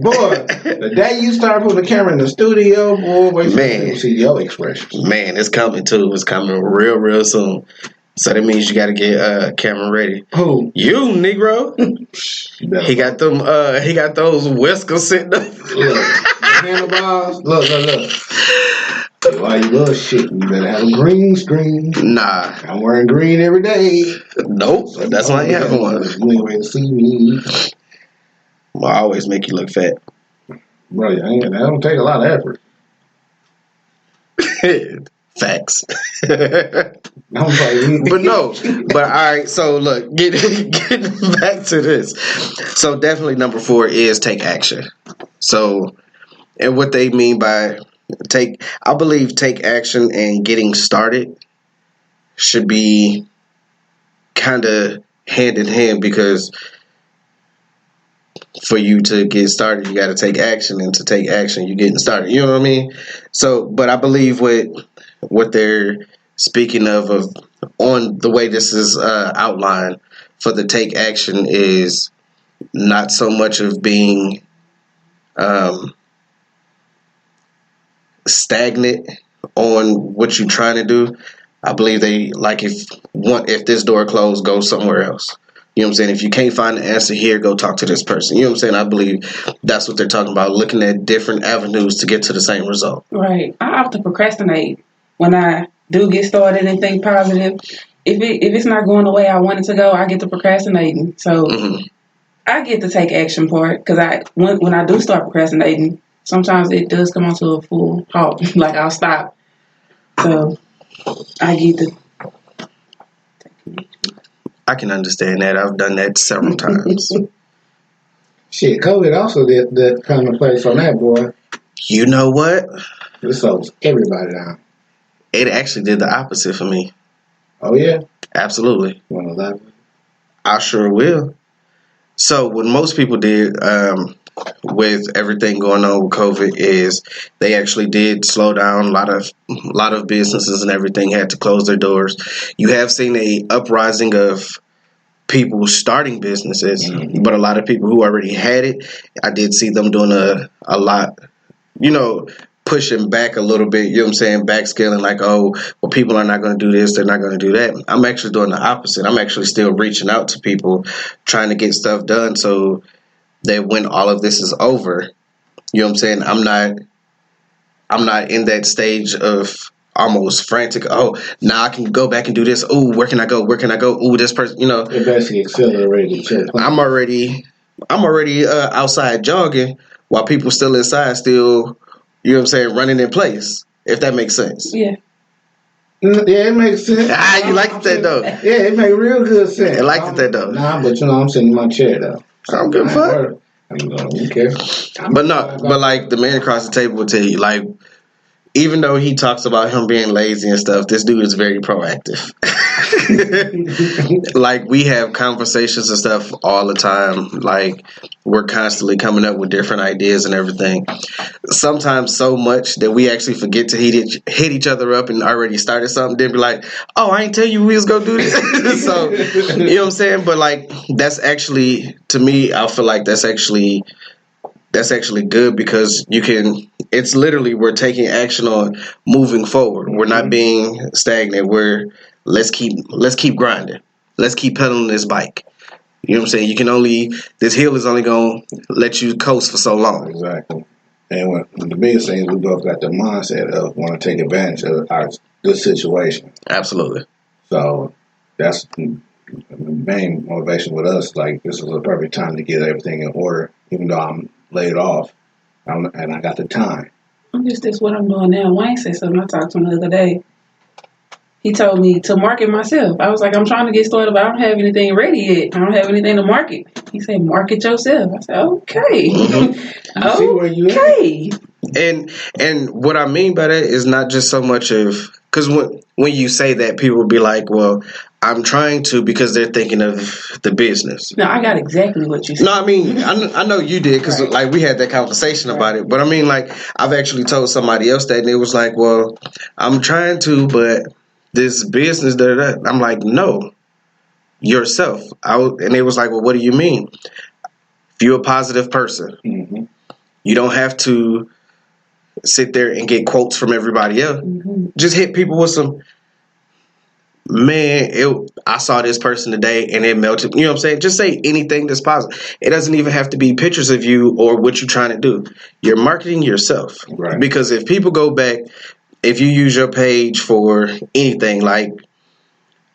Boy, the day you start putting the camera in the studio, boy, wait till you see your expressions. Man, it's coming too. It's coming real soon. So that means you got to get camera ready. Who? You, Negro. He got them. He got those whiskers sitting up. Look, handlebars. Look. Why you bullshit? You better have a green screen. Nah, I'm wearing green every day. Nope, so that's why I have one. You ain't ready to see me. Well, I always make you look fat. Bro, that don't take a lot of effort. Facts. But no. But all right. So look, getting back to this. So definitely number 4 is take action. So, and what they mean by I believe take action and getting started should be kind of hand in hand because for you to get started, you got to take action, and to take action, you're getting started. You know what I mean? So, but I believe what they're speaking of on the way this is outlined for the take action is not so much of being stagnant on what you're trying to do. I believe they like if this door closed, go somewhere else. You know what I'm saying? If you can't find the answer here, go talk to this person. You know what I'm saying? I believe that's what they're talking about, looking at different avenues to get to the same result. Right. I often procrastinate when I do get started and think positive. If it's not going the way I want it to go, I get to procrastinating. So I get to take action part because when I do start procrastinating, sometimes it does come onto a full halt. Like I'll stop. So I get to. I can understand that. I've done that several times. Shit, COVID also did that kind of place on that, boy. You know what? It slows everybody down. It actually did the opposite for me. Oh, yeah? Absolutely. You want to elaborate? I sure will. So what most people did with everything going on with COVID is they actually did slow down. A lot of businesses and everything had to close their doors. You have seen a uprising of people starting businesses, but a lot of people who already had it, I did see them doing a lot, pushing back a little bit, you know what I'm saying, backscaling like, oh, well, people are not going to do this, they're not going to do that. I'm actually doing the opposite. I'm actually still reaching out to people, trying to get stuff done so that when all of this is over, you know what I'm saying, I'm not in that stage of almost frantic. Oh, now I can go back and do this. Oh, where can I go? Oh, this person, It basically accelerated. I'm already outside jogging while people still inside, still, you know what I'm saying, running in place. If that makes sense. Yeah. Yeah, it makes sense. You liked that though. Yeah, it made real good sense. I liked that though. Nah, but I'm sitting in my chair though. I'm good for it. Who cares? But like the man across the table will tell you, like, even though he talks about him being lazy and stuff, this dude is very proactive. Like, we have conversations and stuff all the time. Like, we're constantly coming up with different ideas and everything. Sometimes so much that we actually forget to hit each other up and already started something. Then be like, oh, I ain't tell you we was going to do this. So, you know what I'm saying? But, like, that's actually, to me, I feel like that's actually good because it's literally we're taking action on moving forward. We're not being stagnant. Let's keep grinding. Let's keep pedaling this bike. You know what I'm saying? This hill is only going to let you coast for so long. Exactly. And the biggest thing is we both got the mindset of want to take advantage of our good situation. Absolutely. So that's the main motivation with us. Like, this is a perfect time to get everything in order, even though I'm laid off and I got the time. That's what I'm doing now. Wayne said something. I talked to him the other day. He told me to market myself. I was like, I'm trying to get started, but I don't have anything ready yet. I don't have anything to market. He said, market yourself. I said, okay. See where you at. And what I mean by that is not just so much of, because when you say that, people will be like, well, I'm trying to, because they're thinking of the business. No, I got exactly what you said. No, I mean, I know you did, because like we had that conversation about it. But I mean, like, I've actually told somebody else that, and it was like, well, I'm trying to, but this business, I'm like, no, yourself. And it was like, well, what do you mean? If you're a positive person, you don't have to sit there and get quotes from everybody else. Just hit people with some, man, I saw this person today and it melted. You know what I'm saying? Just say anything that's positive. It doesn't even have to be pictures of you or what you're trying to do. You're marketing yourself. Right. Because if people go back, if you use your page for anything, like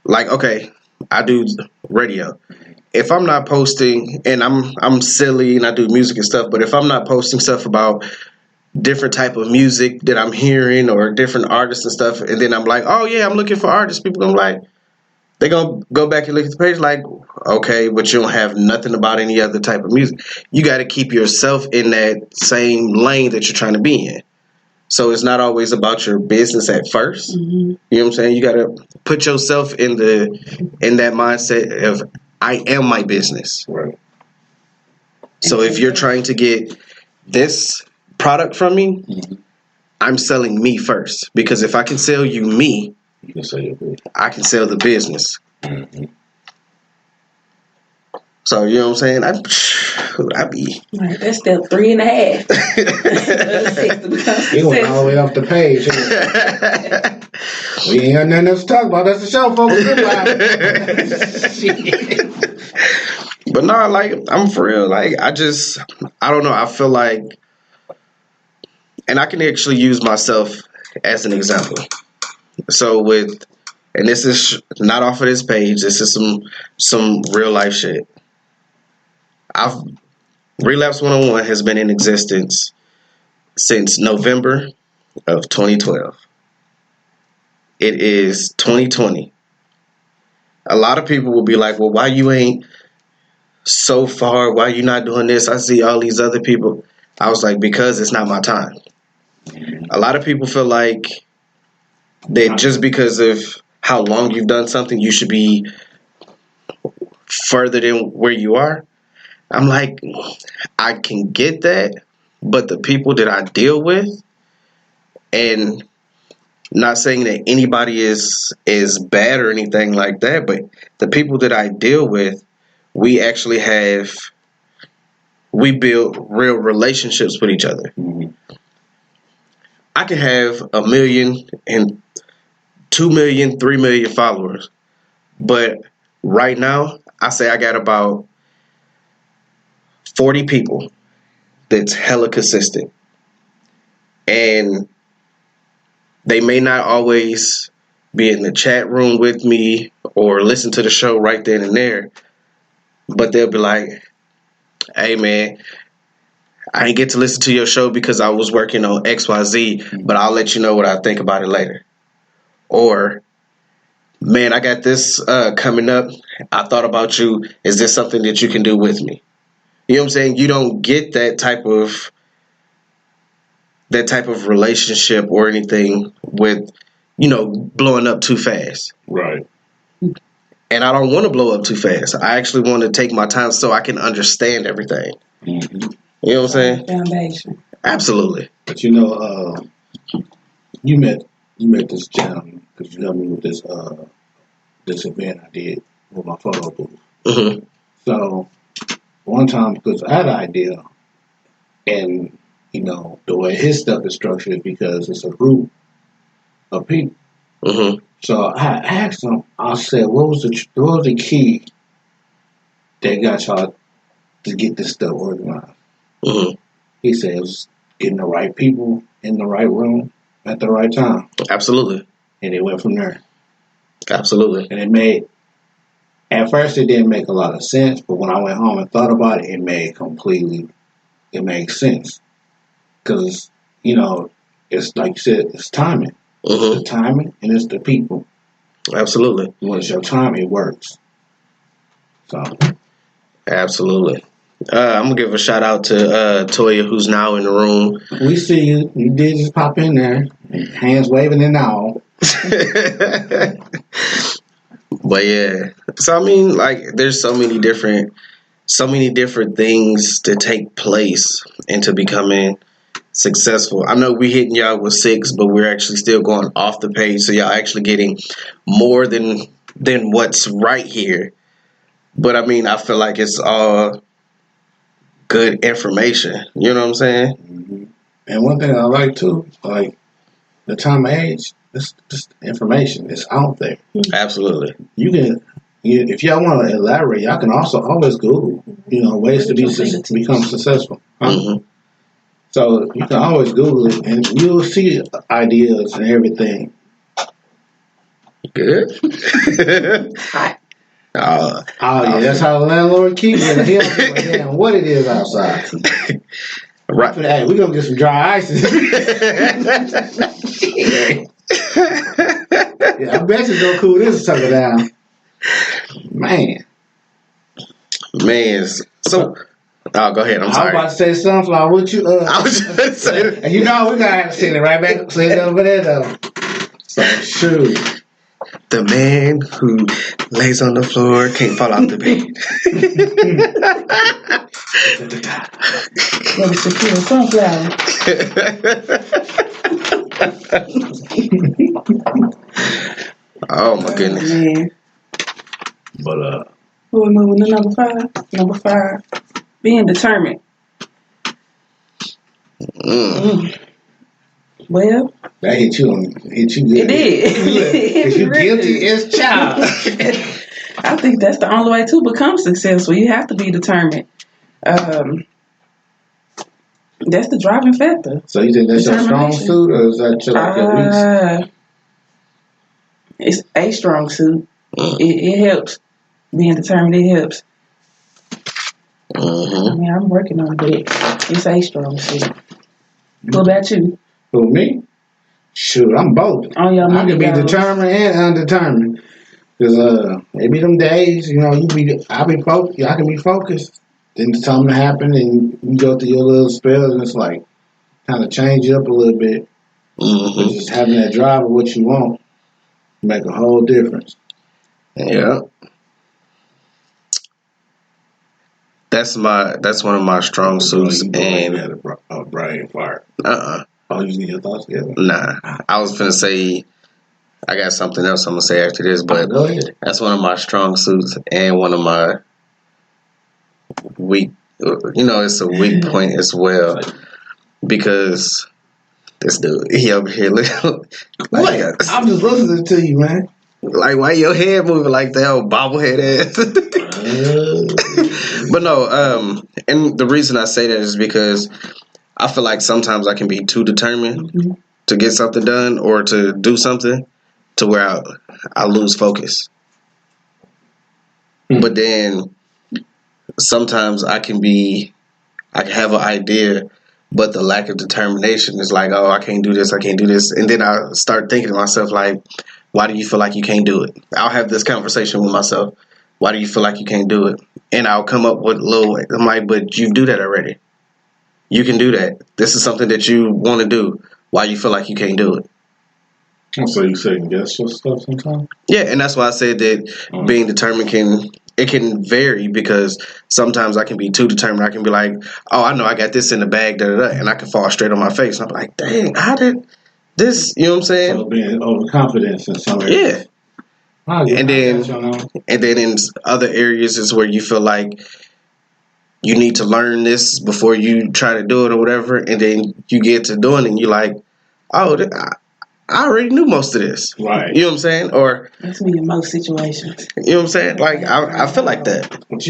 okay, I do radio. If I'm not posting, and I'm silly and I do music and stuff, but if I'm not posting stuff about different type of music that I'm hearing or different artists and stuff, and then I'm like, oh yeah, I'm looking for artists, people gonna like, they're gonna go back and look at the page like, okay, but you don't have nothing about any other type of music. You got to keep yourself in that same lane that you're trying to be in. So it's not always about your business at first. You know what I'm saying? You got to put yourself in that mindset of I am my business. Right. So if you're trying to get this product from me, I'm selling me first. Because if I can sell you me, You can say it. I can sell the business. Mm-hmm. So you know what I'm saying? I be Right, that's step 3.5. He went all the way off the page. We ain't got nothing else to talk about. That's the show, folks. Goodbye. But no, like I'm for real. Like I don't know. I feel like, and I can actually use myself as an example. So and this is not off of this page. This is some real life shit. Relapse 101 has been in existence since November of 2012. It is 2020. A lot of people will be like, well, why you ain't so far? Why you not doing this? I see all these other people. I was like, because it's not my time. A lot of people feel like that just because of how long you've done something, you should be further than where you are. I'm like, I can get that, but the people that I deal with, and not saying that anybody is bad or anything like that, but the people that I deal with, we build real relationships with each other. I can have 1 million and 2 million, 3 million followers, but right now I say I got about 40 people that's hella consistent, and they may not always be in the chat room with me or listen to the show right then and there, but they'll be like, hey man, I didn't get to listen to your show because I was working on XYZ, but I'll let you know what I think about it later. Or, man, I got this coming up. I thought about you. Is this something that you can do with me? You know what I'm saying? You don't get that type of relationship or anything with, blowing up too fast. Right. And I don't want to blow up too fast. I actually want to take my time so I can understand everything. Mm-hmm. You know what I'm saying? Foundation. Absolutely. But you met this gentleman because you helped me with this event I did with my photo booth. Mm-hmm. So one time, because I had an idea, and the way his stuff is structured, because it's a group of people. Mm-hmm. So I asked him. I said, "What was the key that got y'all to get this stuff organized?" Mm-hmm. He said it was getting the right people in the right room at the right time. Absolutely. And it went from there. Absolutely. And at first it didn't make a lot of sense, but when I went home and thought about it, it made sense. Because, it's like you said, it's timing. Mm-hmm. It's the timing and it's the people. Absolutely. When it's your time, it works. So. Absolutely. I'm going to give a shout out to Toya, who's now in the room. We see you. You did just pop in there. Hands waving and all. But yeah. So, I mean, like, there's so many different things to take place into becoming successful. I know we hitting y'all with 6, but we're actually still going off the page. So y'all actually getting more than what's right here. But I mean, I feel like it's all good information. You know what I'm saying? Mm-hmm. And one thing I like too, like the time of age, it's just information. It's out there. Absolutely. You can, if y'all want to elaborate, y'all can also always Google, ways to become successful. Mm-hmm. So you can always Google it, and you'll see ideas and everything. Good. Yeah, that's how the landlord keeps it. He don't give a damn what it is outside. Right. Hey, we're going to get some dry ice. Yeah, I bet you're going to cool this sucker down. Man. So, go ahead. I'm sorry. I was about to say sunflower. What you, I was just going to say that. And we're going to have to send it right back. Send it over there, though. So, shoot. The man who lays on the floor can't fall off the bed. That was Shakira Sunflower. Oh my goodness. Man. But We're moving to number 5. Number 5. Being determined. Well, that hit you good. it did. If you Really guilty did. as child. I think that's the only way to become successful. You have to be determined. That's the driving factor. So you think that's your strong suit, or is that your weak? It's a strong suit. It helps. Being determined, it helps. I mean, I'm working on it, but it's a strong suit. What about you? Who, me? Shoot, I'm both. Oh, yeah, I can be determined and undetermined. Because it be them days, you know, I can be focused. Then something happen and you go through your little spells and it's like kind of change you up a little bit. But just having that drive of what you want make a whole difference. Yeah. That's one of my strong suits. You And had a brain fart. Oh, you need your thoughts together? Nah. I was finna say I got something else I'm gonna say after this, but Go ahead. that's one of my strong suits and one of my weak. It's a weak point as well because this dude he over here What? I'm just listening to you, man. Like, why your head moving like that old bobblehead ass? But no, and the reason I say that is because I feel like sometimes I can be too determined to get something done or to do something to where I lose focus. But then sometimes I can have an idea, but the lack of determination is like, oh, I can't do this. And then I start thinking to myself like, why do you feel like you can't do it? I'll have this conversation with myself. Why do you feel like you can't do it? And I'll come up with I'm like, but you do that already. You can do that. This is something that you want to do. Why you feel like you can't do it? So you second guess your stuff sometimes? Yeah, and that's why I said that being determined can vary because sometimes I can be too determined. I can be like, oh, I know I got this in the bag, and I can fall straight on my face. And I'm like, dang, how did this? You know what I'm saying? So being overconfident in some areas. Yeah. And then in other areas is where you feel like you need to learn this before you try to do it or whatever, and then you get to doing it and you're like, oh, I already knew most of this. Right. You know what I'm saying? Or that's me in most situations. You know what I'm saying? Like, I feel like that. But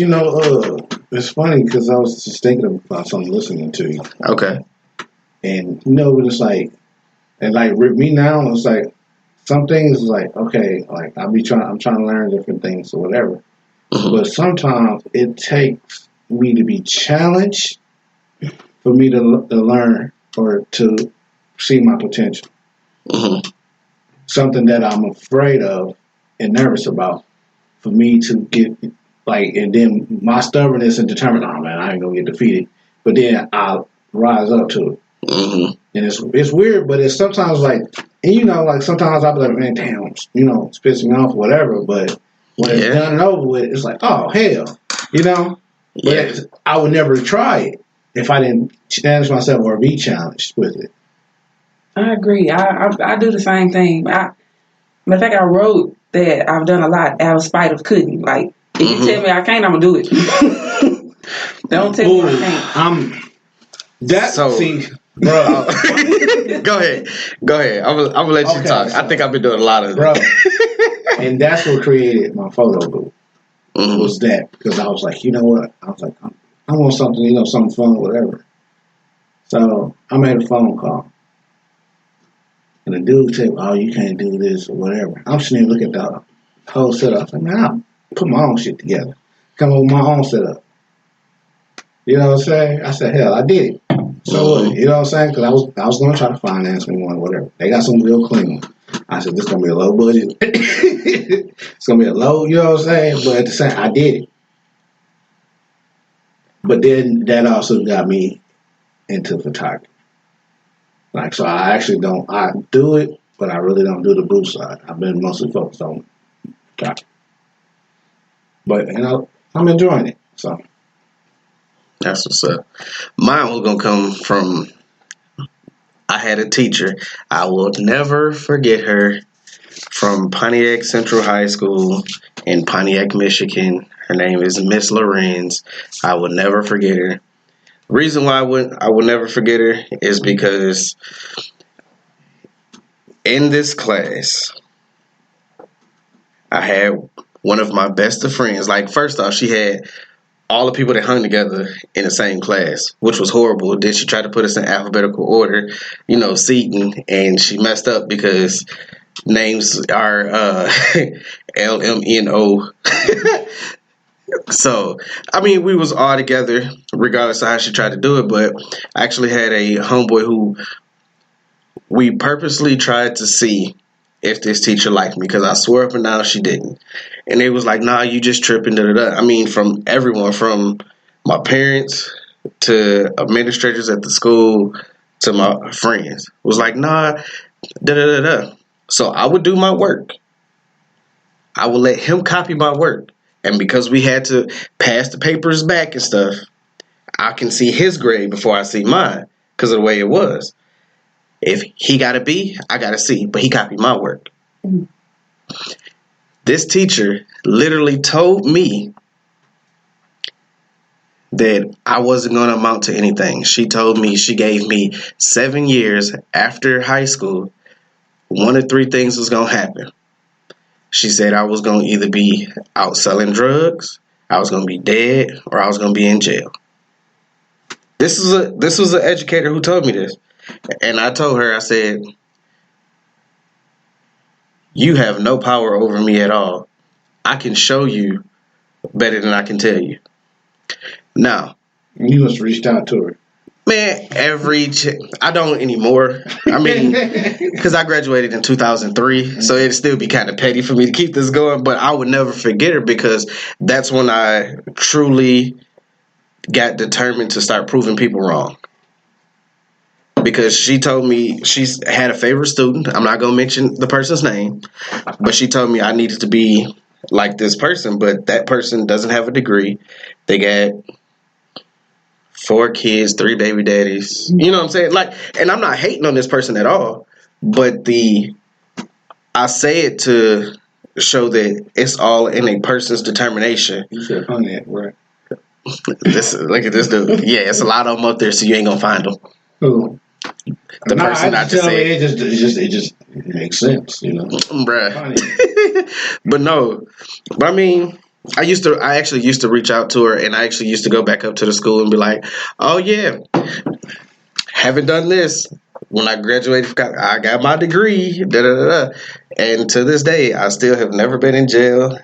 it's funny because I was just thinking about something listening to you. Okay. And when it's like, and like with me now, it's like, some things is like, okay, like I'm trying to learn different things or whatever. But sometimes it takes me to be challenged for me to learn or to see my potential. Something that I'm afraid of and nervous about for me to get like, and then my stubbornness and determined, oh man, I ain't gonna get defeated. But then I'll rise up to it. And it's weird, but it's sometimes like, and like sometimes I'll be like, man, damn, it's pissing me off or whatever. But when it's done and over with, it's like, oh, hell, But I would never try it if I didn't challenge myself or be challenged with it. I agree. I do the same thing. Matter of fact, I wrote that I've done a lot out of spite of couldn't. Like, if you tell me I can't, I'm going to do it. Don't tell me I can't. See, bro. Go ahead. I'm gonna let you talk. I think I've been doing a lot of bro. And that's what created my photo booth. Was that because I was like, you know what? I was like, I want something, something fun, whatever. So I made a phone call, and the dude said, "Oh, you can't do this or whatever." I'm sitting there looking at the whole setup. I was like, man, I'll put my own shit together. Come up with my own setup. You know what I'm saying? I said, hell, I did it. So what? You know what I'm saying? Because I was going to try to finance me one or whatever. They got some real clean ones. I said, this is going to be a low budget. It's going to be a low, you know what I'm saying? But at the same, I did it. But then that also got me into photography. Like, so I do it, but I really don't do the boost side. I've been mostly focused on copy. But I'm enjoying it. So That's what's up. Mine was gonna come from. I had a teacher. I will never forget her from Pontiac Central High School in Pontiac, Michigan. Her name is Miss Lorenz. I will never forget her. Reason why I would never forget her is because in this class, I had one of my best of friends. Like, first off, she had all the people that hung together in the same class, which was horrible. Then she tried to put us in alphabetical order, seating, and she messed up because names are LMNO. So, I mean, we was all together, regardless of how she tried to do it, but I actually had a homeboy who we purposely tried to see if this teacher liked me, because I swore up and down she didn't. And it was like, nah, you just tripping, da-da-da. I mean, from everyone, from my parents to administrators at the school to my friends. It was like, nah, da-da-da-da. So I would do my work. I would let him copy my work. And because we had to pass the papers back and stuff, I can see his grade before I see mine because of the way it was. If he got a B, I got a C, but he copied my work. Mm. This teacher literally told me that I wasn't going to amount to anything. She told me, she gave me 7 years after high school. One of three things was going to happen. She said I was going to either be out selling drugs, I was going to be dead, or I was going to be in jail. This was an educator who told me this. And I told her, I said, you have no power over me at all. I can show you better than I can tell you. Now, you must have reached out to her. Man, I don't anymore. I mean, because I graduated in 2003, so it'd still be kind of petty for me to keep this going, but I would never forget her because that's when I truly got determined to start proving people wrong. Because she told me she had a favorite student. I'm not going to mention the person's name, but she told me I needed to be like this person, but that person doesn't have a degree. They got 4 kids, 3 baby daddies. You know what I'm saying? Like, and I'm not hating on this person at all, but I say it to show that it's all in a person's determination. You said Pontiac, right? Look at this dude. Yeah, it's a lot of them up there, so you ain't gonna find them. Who? The person I just said. It just makes sense, Bruh. But no. But I mean, I actually used to reach out to her, and I actually used to go back up to the school and be like, oh yeah, haven't done this. When I graduated, I got my degree, da-da-da-da. And to this day, I still have never been in jail.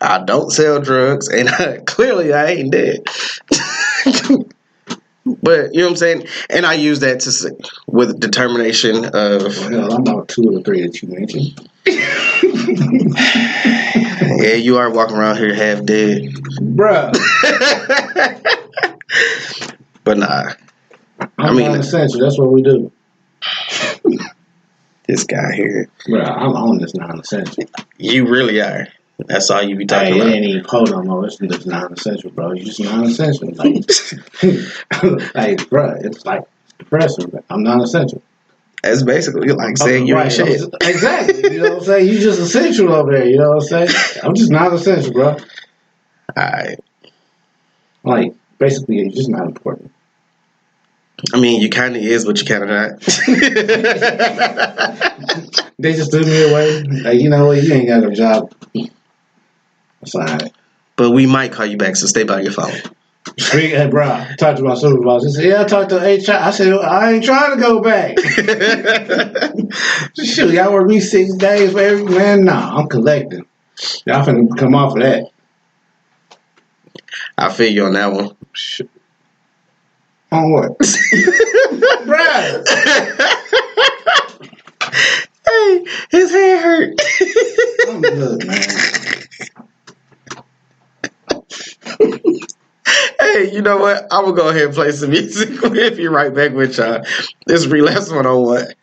I don't sell drugs, and clearly I ain't dead. But, you know what I'm saying? And I use that with determination of... Well, I'm about 2 or 3 that you mentioned. Yeah, you are walking around here half dead. Bruh. But nah. I'm non-essential. That's what we do. This guy here. Bruh, I'm on this non-essential. You really are. That's all you be talking about. Ain't even hold on, no. It's just non-essential, bro. You just non-essential. Like, bro, it's like depressing. I'm non-essential. That's basically like saying you ain't shit. Exactly. You know what I'm saying? You just essential over there. You know what I'm saying? I'm just non-essential, bro. Alright. Like, basically, you're just not important. I mean, you kind of is, but you kind of not. They just threw me away. Like, you know what? You ain't got a job. That's all right. But we might call you back, so stay by your phone. Hey, bro, I talked to my supervisor. He said, yeah, I talked to HR. I said, I ain't trying to go back. Shoot, y'all work me 6 days for every man? Nah, I'm collecting. Y'all finna come off of that. I feel you on that one. Shoot. On what? Bruh. Hey, his head hurt. I'm good, man. Hey, you know what? I'm going to go ahead and play some music. We'll be right back with y'all. This Relapse 101.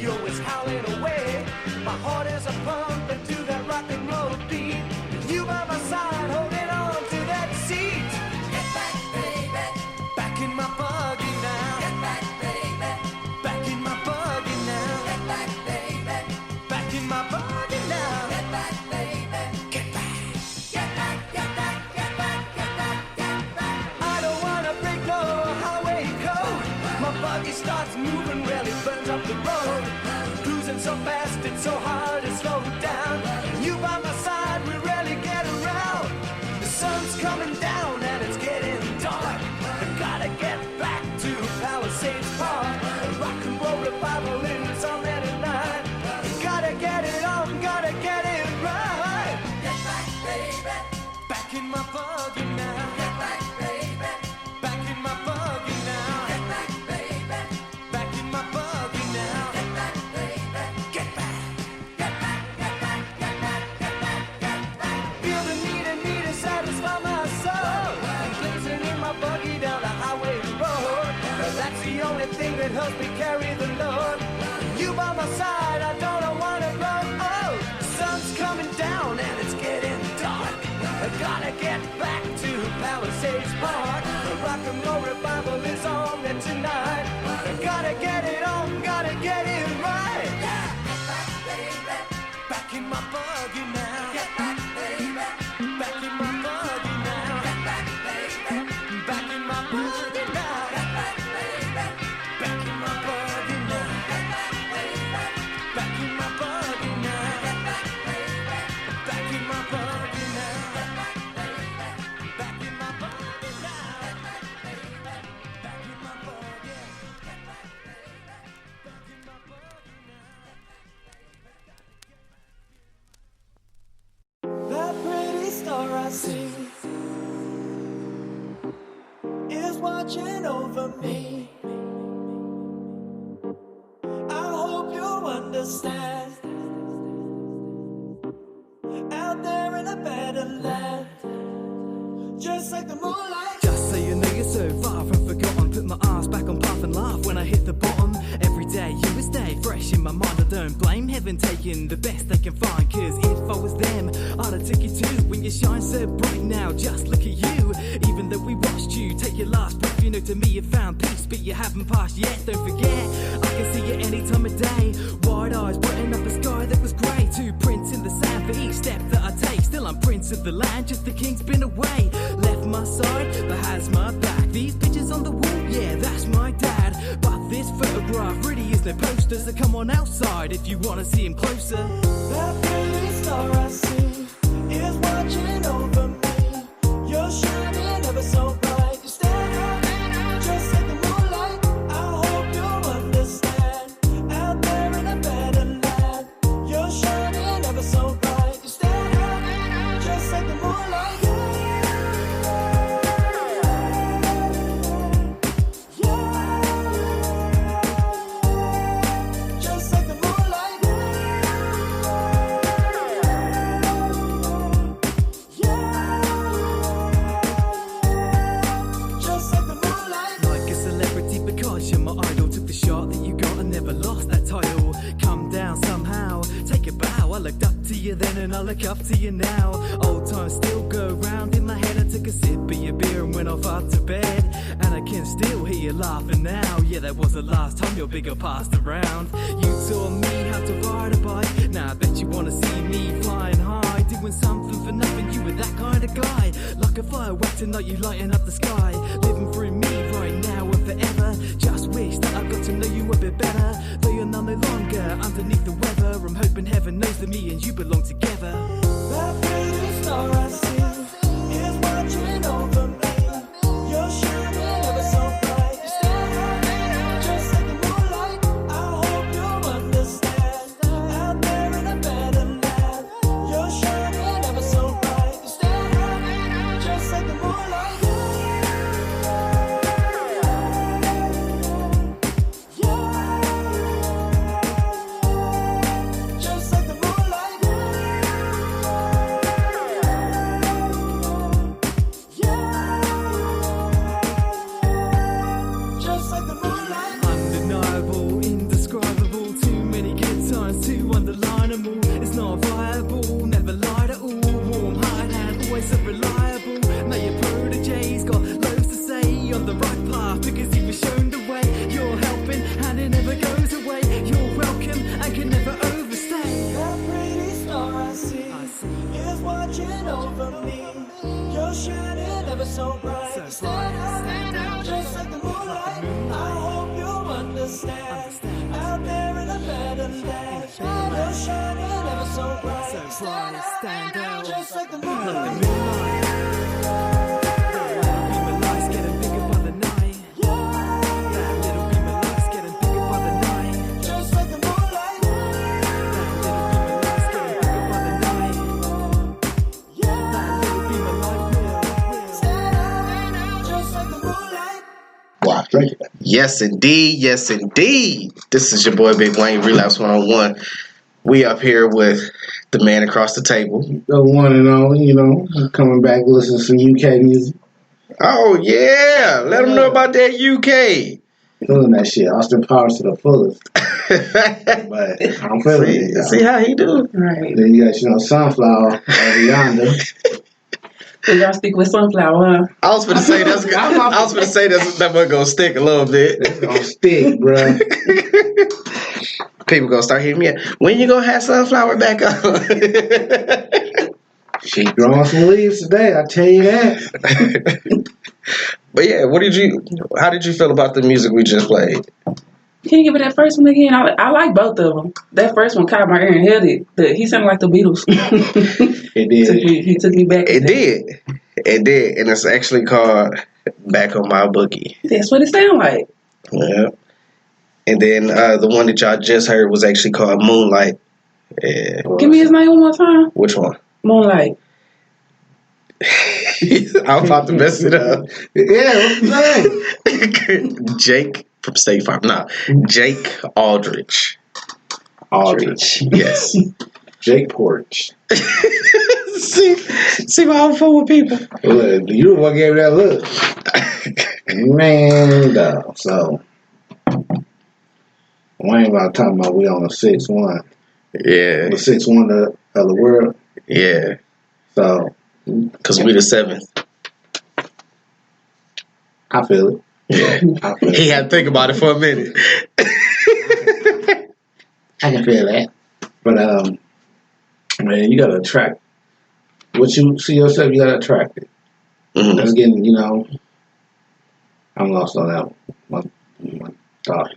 radio is howling away. My heart is a pumping to that rock and roll beat. You by my side, holding on to that seat. Get back, baby. Back in my buggy now. Get back, baby. Back in my buggy now. Get back, baby. Back in my buggy now. Get back, baby. Get back. Get back, get back, get back, get back, get back. I don't wanna break no highway code. My buggy starts moving, really burns up the road. Cruising so fast, it's so hard to slow down. You by my side, we rarely get around. The sun's coming down and it's getting dark. I gotta get back to Palisades Park. Rock and roll revival is on there tonight. Gotta get it on, gotta get it right. Get back, baby. Back in my buggy now. Get back, baby. Back in my buggy now. Get back, baby. Back in my buggy now. Get back, baby. Get back. Get back, get back, get back, get back, get back. Feel the need to satisfy my soul. Blazing in my buggy down the highway road. That's the only thing that helps me carry the load. You by my side, I don't wanna run. Oh, the sun's coming down and it's getting dark. I gotta get back to Palisades Park. The rock and roll revival is on there tonight. I gotta get it on, gotta get it right. Yeah. Get back, baby. Back in my buggy now. Get back, baby. Back in my buggy now. Get back, baby. Back in my buggy now. Get back, baby. Back in my buggy now. Get back, baby. Back in my buggy now. Get back, baby. Back in my buggy now. Get back, baby. Back in my buggy now. Get back, baby. Back in my buggy. Get back, baby. Back in my buggy now. That pretty star I see is watching over me. I hope you understand. Out there in a better land, just like the moonlight. Just so you know you're so far from forgotten. Put my arms back on path and laugh when I hit the bottom. Every day you would stay fresh in my mind. I don't blame heaven taking the best they can find. Cause if I was them, I'd have took you too. When you shine so bright now, just look at you. Even though we watched you take your last breath, you know to me you found peace, but you haven't passed yet. Don't forget, I can see you any time of day. Wide eyes brighten up a sky that was grey. Two prints in the sand for each step that I take. Still I'm prince of the land, just the king's been away. Left my side, but has my back. These pictures on the wall, yeah, that's my dad. But this photograph really is no poster, so come on outside if you wanna see him closer. That pretty star I see is watching over me. You're shining ever so bright. You stand out just like the moonlight. I hope you understand. Out there in a better land, you're shining ever so bright. You stand out just like the moonlight. Just like the moonlight. Just like the moonlight. Like a celebrity because you're my idol. Took the shot that you got and never lost that title. Come down somehow, take a bow. I looked up to you then and I look up to you now. Old times still go round in my head. I took a sip of your beer and went off out to bed. And I can still hear you laughing now. Yeah, that was the last time your bigger passed around. You taught me how to ride a bike. Now I bet you wanna see me flying high, doing something for nothing. You were that kind of guy, like a firework tonight. You lighten up the sky, living through me right now and forever. Just wish that I got to know you a bit better. Though you're none no longer underneath the weather, I'm hoping heaven knows that me and you belong together. That pretty star I see is watching over me. You're shining ever so bright. You stand out just like the moonlight. I hope you understand. Out there in a better land, you're shining ever so bright. You stand out just like the moonlight. Just like the moonlight. stars to underline them all. It's not viable, never lied at all. Warm-hearted and always so reliable. Now your protege's got loads to say on the right path because he was shown the way. You're helping and it never goes away. You're welcome and can never overstay. That pretty star I see is watching over me. You're shining ever so bright. Stand out just like the moonlight. I hope you understand. Out there in a better land. You're shining ever so bright. Stand out just like the moonlight. Wow. Yes, indeed. Yes, indeed. This is your boy Big Wayne, Relapse 101. We up here with the man across the table. The one and only, coming back listening to some UK music. Oh, yeah. Let them know about that UK. Feeling that shit. Austin Powers to the fullest. But I'm feeling it. See how he do? Right. Then you got, Sunflower over yonder. So y'all stick with Sunflower, huh? I was gonna say that's gonna stick a little bit. It's gonna stick, bro. People gonna start hitting me up. When you gonna have Sunflower back on? She growing some leaves today, I tell you that. But yeah, how did you feel about the music we just played? Can you give it that first one again? I like both of them. That first one caught my ear and held it. He sounded like the Beatles. It did. He took me back. It did. And it's actually called Back on My Boogie. That's what it sounded like. Yeah. And then the one that y'all just heard was actually called Moonlight. Yeah. Give me his name one more time. Which one? Moonlight. I'm about to mess it up. Yeah, what's his name? Jake from State Farm. No, Jake Aldrich. Yes. Jake Porch. see why I'm full with people. Look, you the one gave me that look. Man, dog. So, we ain't about talking about we on the 6-1. Yeah. The 6-1 of the world. Yeah. So. Because we the 7th. I feel it. Yeah. He had to think about it for a minute. I can feel that. But, man, you got to attract what you see yourself, you got to attract it. Mm-hmm. That's getting, I'm lost on that one. My thought.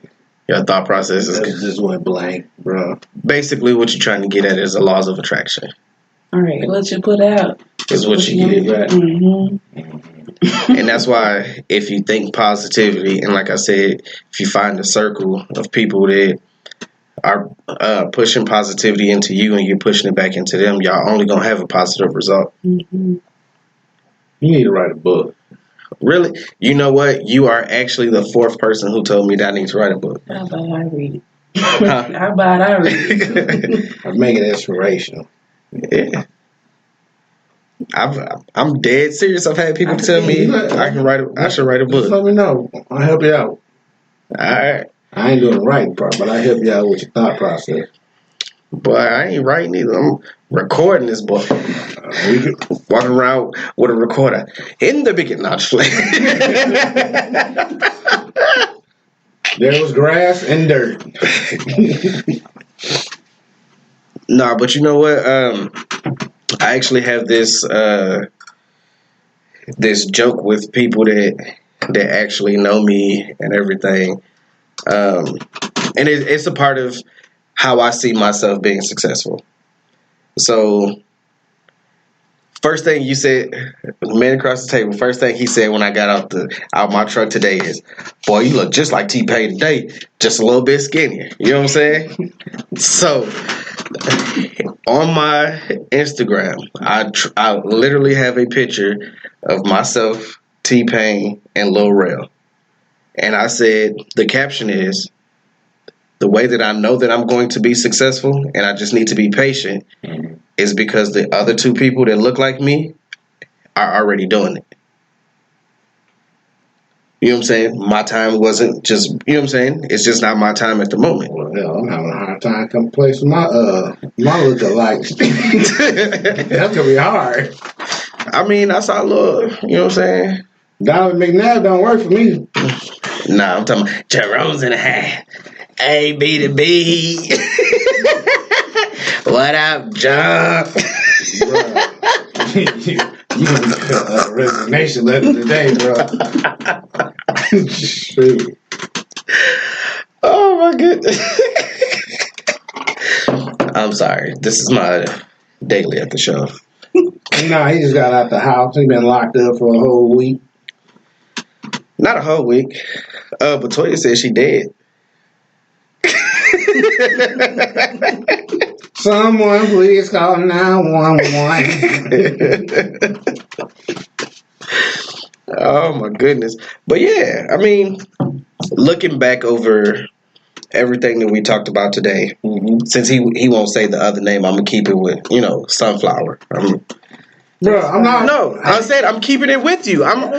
Your thought process is just went blank, bro. Basically, what you're trying to get at is the laws of attraction. All right, what you put out is what you get, right? Mm-hmm. And that's why if you think positivity, and like I said, if you find a circle of people that are pushing positivity into you and you're pushing it back into them, y'all only gonna have a positive result. Mm-hmm. You need to write a book. Really? You know what? You are actually the 4th person who told me that I need to write a book. How about I read it? How about I read it? I'll make it inspirational. Yeah. I'm dead serious. I've had people tell me I should write a book. Just let me know. I'll help you out. Alright. I ain't doing the writing part, but I'll help you out with your thought process. But I ain't writing either. I'm recording this book. Walking around with a recorder in the beginning. Not There was grass and dirt. Nah, but you know what? I actually have this this joke with people that actually know me and everything, and it's a part of how I see myself being successful. So, first thing you said, the man across the table, first thing he said when I got out my truck today is, "Boy, you look just like T-Pain today, just a little bit skinnier." You know what I'm saying? So, on my Instagram, I literally have a picture of myself, T-Pain, and Lil Rel. And I said, the caption is, the way that I know that I'm going to be successful and I just need to be patient is because the other 2 people that look like me are already doing it. You know what I'm saying? My time wasn't just, you know what I'm saying? It's just not my time at the moment. Well, hell, I'm having a hard time coming place with my lookalikes. That's gonna be hard. I mean, that's our little, you know what I'm saying? Donovan McNabb don't work for me. Nah, I'm talking about Jerome's in the hat. A, B to B. What up, John? You gonna be a resignation letter today, bro. Shoot. Oh, my goodness. I'm sorry. This is my daily at the show. Nah, he just got out the house. He been locked up for a whole week. Not a whole week. But Toya said she dead. Someone please call 911. Oh my goodness. But yeah, I mean, looking back over everything that we talked about today, since he won't say the other name, I'm gonna keep it with, Sunflower. Bro, I'm not. No, I said I'm keeping it with you. I'm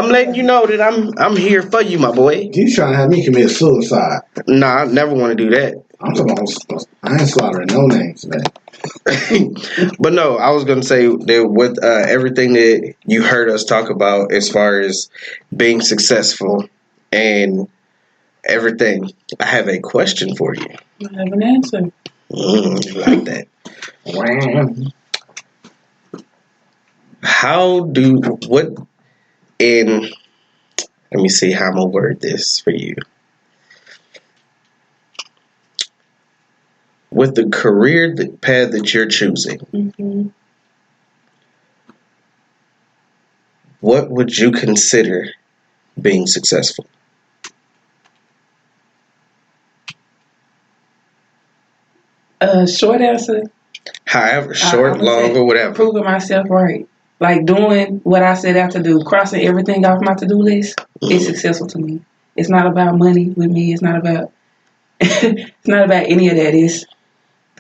letting you know that I'm here for you, my boy. You trying to have me commit suicide? Nah, I never want to do that. I'm talking about, I ain't slaughtering no names today. But no, I was gonna say that with everything that you heard us talk about as far as being successful and everything, I have a question for you. I have an answer. You like that? Let me see how I'm gonna word this for you. With the career path that you're choosing, what would you consider being successful? Short answer. However, short, long, or whatever. Proving myself right. Like doing what I set out to do, crossing everything off my to-do list is successful to me. It's not about money with me. It's not about it's not about any of that. It's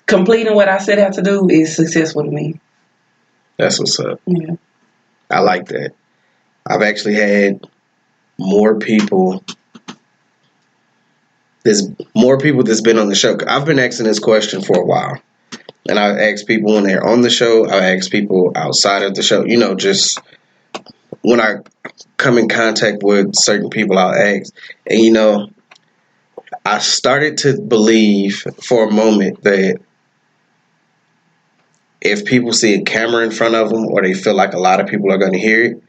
completing what I set out to do is successful to me. That's what's up. Yeah. I like that. I've actually had more people that's been on the show. I've been asking this question for a while. And I ask people when they're on the show. I ask people outside of the show. Just when I come in contact with certain people, I'll ask. And, I started to believe for a moment that if people see a camera in front of them or they feel like a lot of people are going to hear it,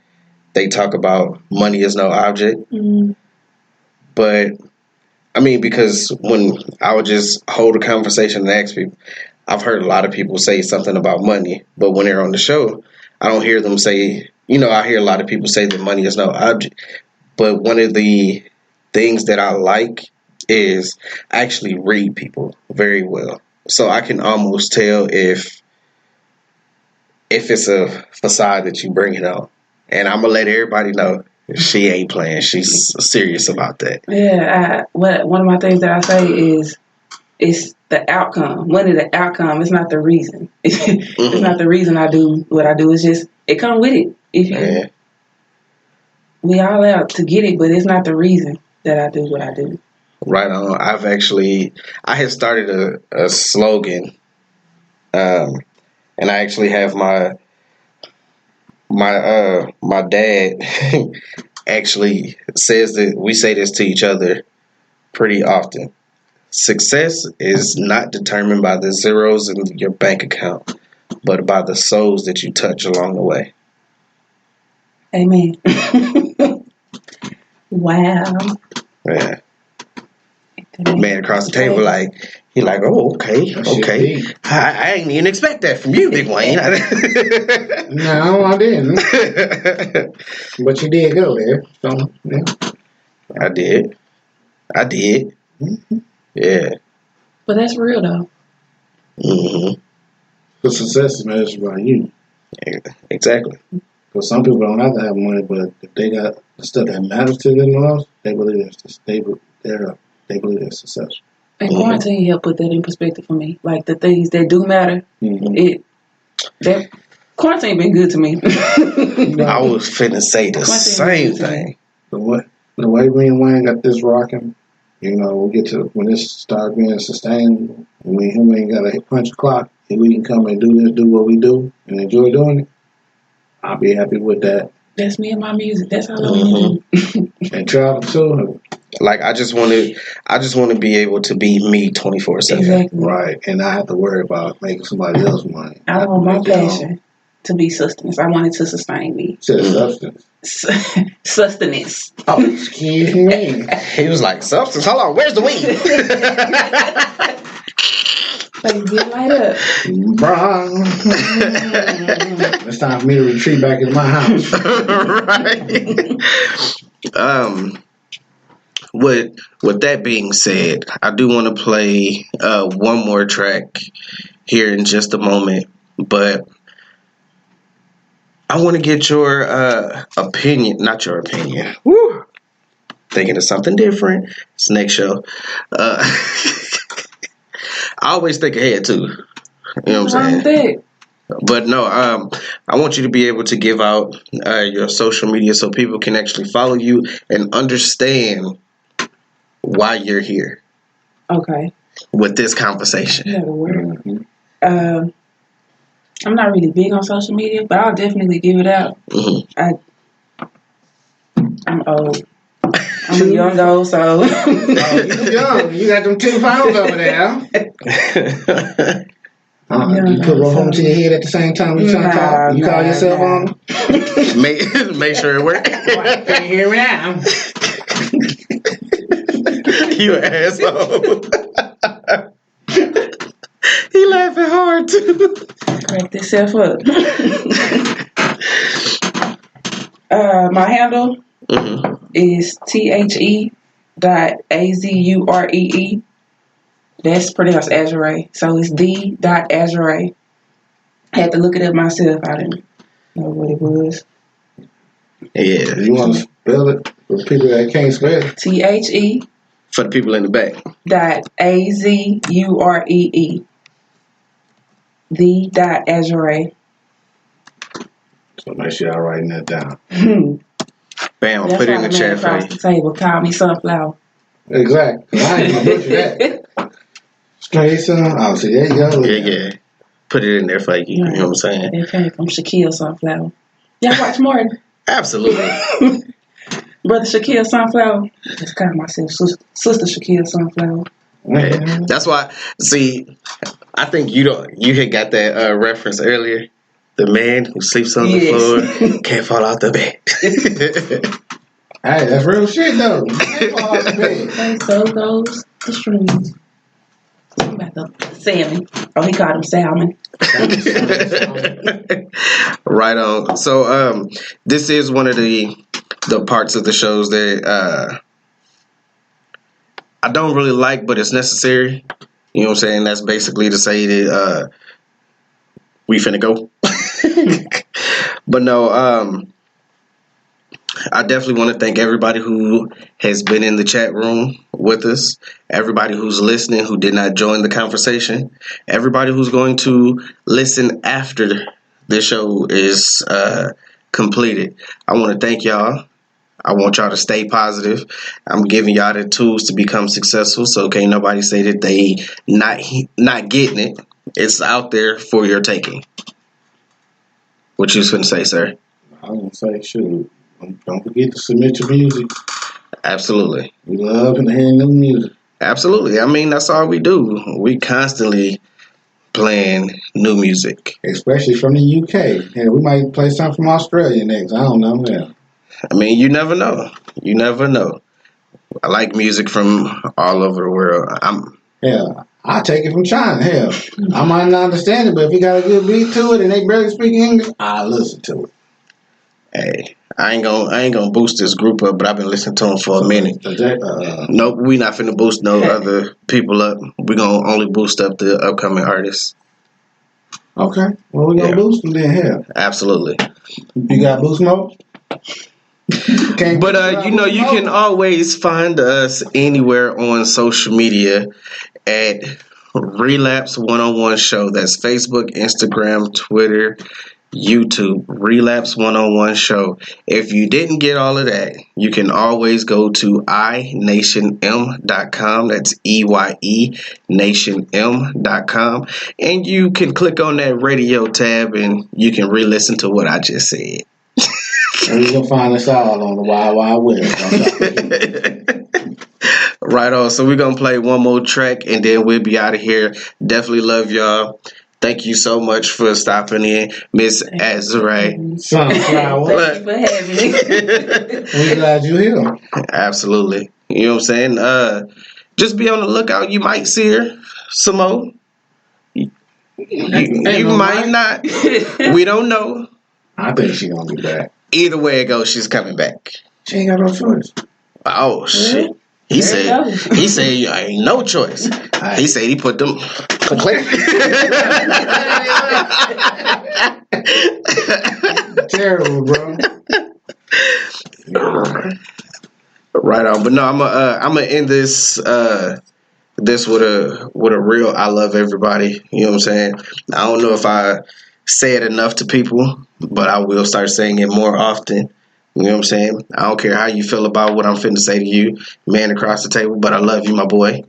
they talk about money is no object. But, I mean, because when I would just hold a conversation and ask people, I've heard a lot of people say something about money, but when they're on the show, I don't hear them say, I hear a lot of people say that money is no object. But one of the things that I like is I actually read people very well. So I can almost tell if it's a facade that you bring it on. And I'm going to let everybody know she ain't playing. She's serious about that. Yeah. One of my things that I say is it's the outcome. Money, the outcome. It's not the reason. It's not the reason I do what I do. It's just, it come with it. We all out to get it, but it's not the reason that I do what I do. Right on. I had started a slogan, and I actually have my dad actually says that we say this to each other pretty often. Success is not determined by the zeros in your bank account, but by the souls that you touch along the way. Amen. Wow. Yeah. Man across the table, he like, oh, okay. I ain't even expect that from you, Big Wayne. No, I didn't. But you did go there. So, yeah. I did. Yeah. But that's real, though. The success is measured by you. Exactly. Because some people don't have to have money, but if they got the stuff that matters to them most, they believe they're successful. And quarantine helped put that in perspective for me. Like the things that do matter, that quarantine been good to me. I was finna say the same thing. The what? The way me and Wayne got this rocking, you know, we get to when this start being sustainable, and we him ain't gotta punch the clock, and we can come and do what we do, and enjoy doing it. I'll be happy with that. That's me and my music. That's all I want to do. And travel too. Like I just want to be able to be me 24/7. Exactly. Right, and not have to worry about making somebody else money. I want my passion to be sustenance. I want it to sustain me. Said substance. Sustenance. Oh, excuse me. He was like, substance? Hold on, where's the weed? Like, get light up. It's time for me to retreat back into my house. Right. With that being said, I do want to play one more track here in just a moment, but I want to get your opinion, not your opinion. Woo! Thinking of something different. It's next show. I always think ahead too. You know what I'm saying? But no, I want you to be able to give out your social media so people can actually follow you and understand why you're here. Okay. With this conversation. Yeah, the word. I'm not really big on social media, but I'll definitely give it out. I'm old. I'm a young old, so. You young. You got them 2 pounds over there. You put one home to your head at the same time you trying to talk. You call yourself on? Make sure it works. Can you hear me now? You an asshole. He laughing hard too. Crack this up. My handle is THE.AZUREE. That's pronounced Azure. So it's the.Azure. I had to look it up myself. I didn't know what it was. Yeah. You want to spell it for people that can't spell it? THE. For the people in the back. .AZUREE. The.Azure. So make sure y'all writing that down. Bam, That's put it in the chat across for the table. Call me Sunflower. Exactly. I ain't gonna butcher that. Straight son. Oh, see, there you go. Yeah. Put it in there for you. You know what I'm saying? It came from Shaquille Sunflower. Y'all watch Martin? Absolutely. Brother Shaquille Sunflower. Just call myself Sister Shaquille Sunflower. Yeah. That's why. See, I think you had got that reference earlier. The man who sleeps on the floor can't fall out the bed. Hey, that's real shit though. You can't fall out the bed. And so goes the streams. About the salmon. Oh, he called him salmon. Right on. So, this is one of the parts of the shows that I don't really like, but it's necessary. You know what I'm saying? That's basically to say that we finna go. But no, I definitely want to thank everybody who has been in the chat room with us, everybody who's listening who did not join the conversation, everybody who's going to listen after the show is completed. I want to thank y'all. I want y'all to stay positive. I'm giving y'all the tools to become successful, so can't nobody say that they not getting it. It's out there for your taking. What you was going to say, sir? I was going to say, shoot, don't forget to submit your music. Absolutely. We love hearing new music. Absolutely. I mean, that's all we do. We constantly playing new music. Especially from the UK. Yeah, we might play something from Australia next. I don't know. Yeah. I mean, you never know. You never know. I like music from all over the world. I take it from China. Hell, I might not understand it, but if you got a good beat to it and they barely speak English, I listen to it. Hey, I ain't gonna boost this group up, but I've been listening to them for a minute. Nope, we not finna boost no other people up. We gonna only boost up the upcoming artists. Okay, well we gonna boost them then. Hell, absolutely. You got boost mode. But you can always find us anywhere on social media at Relapse 101 Show. That's Facebook, Instagram, Twitter, YouTube, Relapse 101 Show. If you didn't get all of that, you can always go to inationm.com. That's EYE nationm.com. And you can click on that radio tab and you can re-listen to what I just said. And you can find us all on the Wild Wild West. Right on. So we're going to play one more track and then we'll be out of here. Definitely love y'all. Thank you so much for stopping in, Miss Azrae. Sunflower. Thank you for having me. We're glad you're here. Absolutely. You know what I'm saying? Just be on the lookout. You might see her some more. You might not. We don't know. I think she's going to be back. Either way it goes, she's coming back. She ain't got no choice. Oh, shit. He said ain't no choice. He said he put them terrible, bro. Right on. But no, I'm gonna end this with a real I love everybody. You know what I'm saying? I don't know if I say it enough to people, but I will start saying it more often. You know what I'm saying? I don't care how you feel about what I'm finna say to you, man across the table, but I love you, my boy.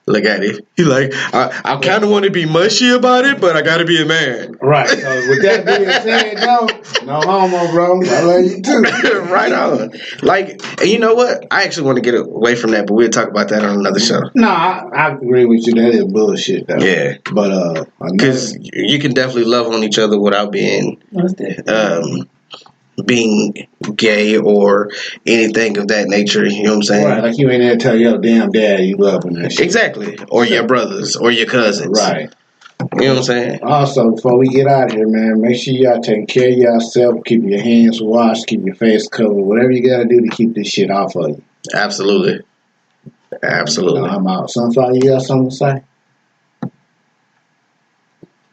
Look at it. He's like, I kind of want to be mushy about it, but I got to be a man. Right. So with that being said, no homo, bro. I love you too. Right on. Like, and you know what? I actually want to get away from that, but we'll talk about that on another show. No, I agree with you. That is bullshit, though. Yeah. But because you can definitely love on each other without being being gay or anything of that nature. You know what I'm saying? Right, like you ain't there to tell your damn dad you love him and shit. Exactly. Or your brothers or your cousins. Right. You know what I'm saying? Also, before we get out of here, man, make sure y'all take care of yourself. Keep your hands washed. Keep your face covered. Whatever you got to do to keep this shit off of you. Absolutely. I'm out. Sunflower, you got something to say?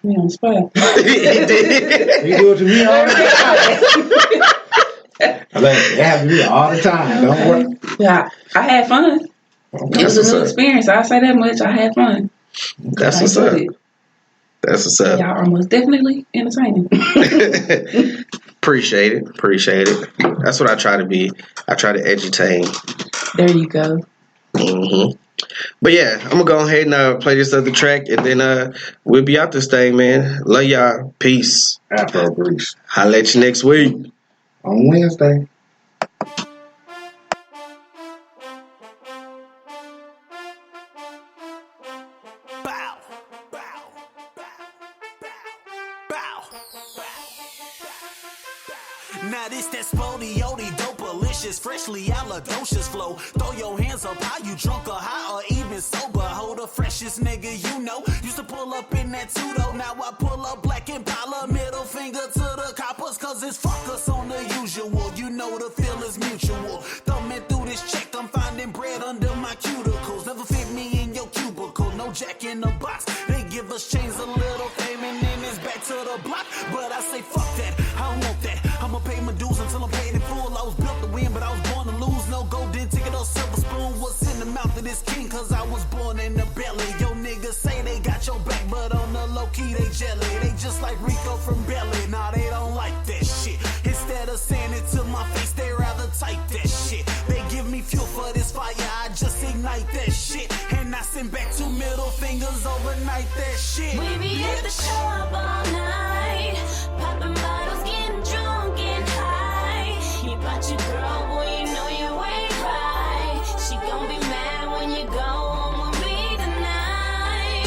You on spot. You do it to me all the time. It happens to me all the time. Don't worry. Yeah, I had fun. It was a new experience. I'll say that much. I had fun. That's what's up. That's what's up. Y'all are most definitely entertaining. Appreciate it. That's what I try to be. I try to edutain. There you go. Mm-hmm. But yeah, I'm gonna go ahead and play this other track, and then we'll be out this thing, man. Love y'all. Peace. Afro Grease. I'll let you next week on Wednesday. Now this that spody dopalicious, freshly alladocious flow. Throw your hands up high, you drunk or high or even sober. Hold the freshest nigga you know. Used to pull up in that two-door, now I pull up black Impala. Middle finger to the coppers, cause it's fuck us on the usual. You know the feel is mutual. Thumbing through this check, I'm finding bread under my cuticles. Never fit me in your cubicle, no jack in the box. They give us chains a little fame and then it's back to the block. But I say fuck that, I don't want that. I'ma pay my dues until I'm paid in full. I was built to win, but I was born to lose. No golden ticket or silver spoon. What's in the mouth of this king? Cause I was born in the belly. Yo niggas say they got your back, but on the low key they jelly. They just like Rico from Belly. Nah, they don't like that shit. Instead of saying it to my face, they rather type that shit. They give me fuel for this fire, I just ignite that shit. And I send back 2 middle fingers overnight that shit. We be at the club all night, popping bottles, getting drunk and high. You brought your girl, boy, you know you ain't right. She gon' be mad when you go home with me tonight.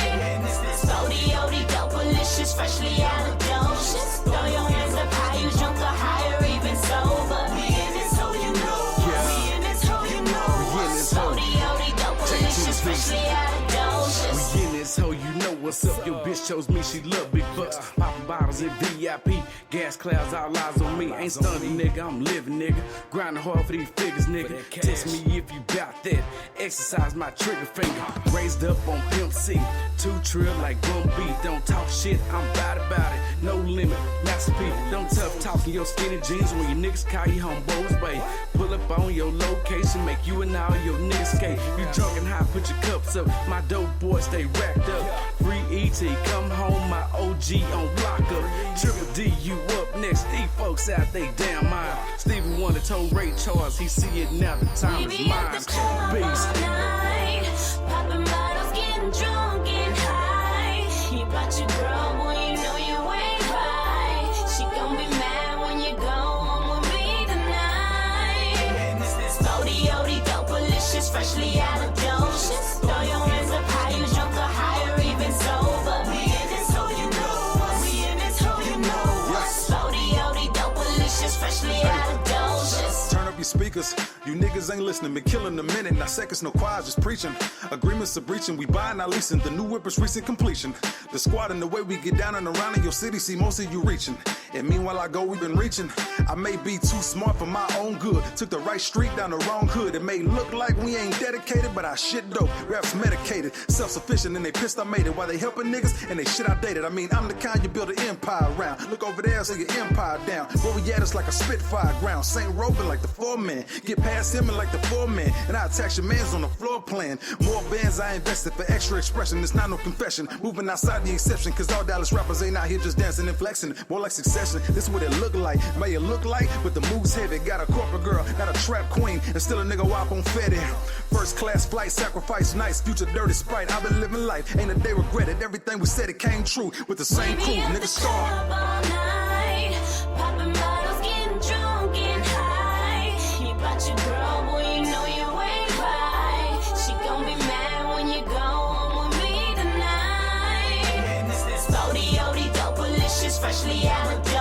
Spody, dopalicious, freshly out of doses. Throw your hands up high, you drunk or high or even sober. We in this hoe, you know. We in this hoe, you know. Spody, dopalicious, freshly out of doses. We in this hoe, you know what's up. Your bitch chose me, she love big bucks. Popping bottles in VIP. Gas clouds, all eyes on me. Ain't stunning, nigga, I'm living, nigga. Grinding hard for these figures, nigga. Test me if you bout that. Exercise my trigger finger. Raised up on Pimp C. 2 trill like Bum B. Don't talk shit, I'm about it. No limit, Master P. Don't tough talking your skinny jeans when your niggas call you homeboys, babe. Pull up on your location, make you and all your niggas skate. You drunk and high, put your cups up. My dope boy stay racked up. Free ET, come home, my OG G on blocker. Triple D, you up next. These folks out they damn mind. Stevie Wonder told Ray Charles he see it now. The time is mine. Peace. Popping bottles, getting drunk and high. You brought your girl, boy, you know you ain't right. She gon' be mad when you go home with me tonight. And it's this Odie, dopalicious, freshly out of doses. Throw your hands up high, you drunk or high or even sober. We in this, so you know us. We in this, so you know us. Odie, dopalicious, freshly out of doses. Turn up your speakers. You niggas ain't listening. Been killing a minute. Not seconds, no choirs, just preaching. Agreements are breaching. We buying, not leasing. The new whip is recent completion. The squad and the way we get down and around in your city. See most of you reaching. And meanwhile I go, we've been reaching. I may be too smart for my own good. Took the right street down the wrong hood. It may look like we ain't dedicated, but our shit dope. Raps medicated, self-sufficient, and they pissed I made it. While they helping niggas and they shit I dated. I mean, I'm the kind you build an empire around. Look over there, so your empire down. Where we at is like a Spitfire ground. Saint roping like the 4-man. Get past him and like the 4-man. And I attack your mans on the floor plan. More bands I invested for extra expression. It's not no confession. Moving outside the exception. Cause all Dallas rappers ain't out here just dancing and flexing. More like succession. This is what it look like. May it look like, but the moves heavy. Got a corporate girl, not a trap queen. And still a nigga wop on Fetty. First class flight, sacrifice nights. Future dirty sprite. I've been living life. Ain't a day regretted. Everything we said, it came true. With the same crew. Nigga star. Popping bottles, getting drunk and high. You brought your girl, boy, you know you ain't right. She gon' be mad when you go home with me tonight. And it's this Odie, dopalicious, freshly out of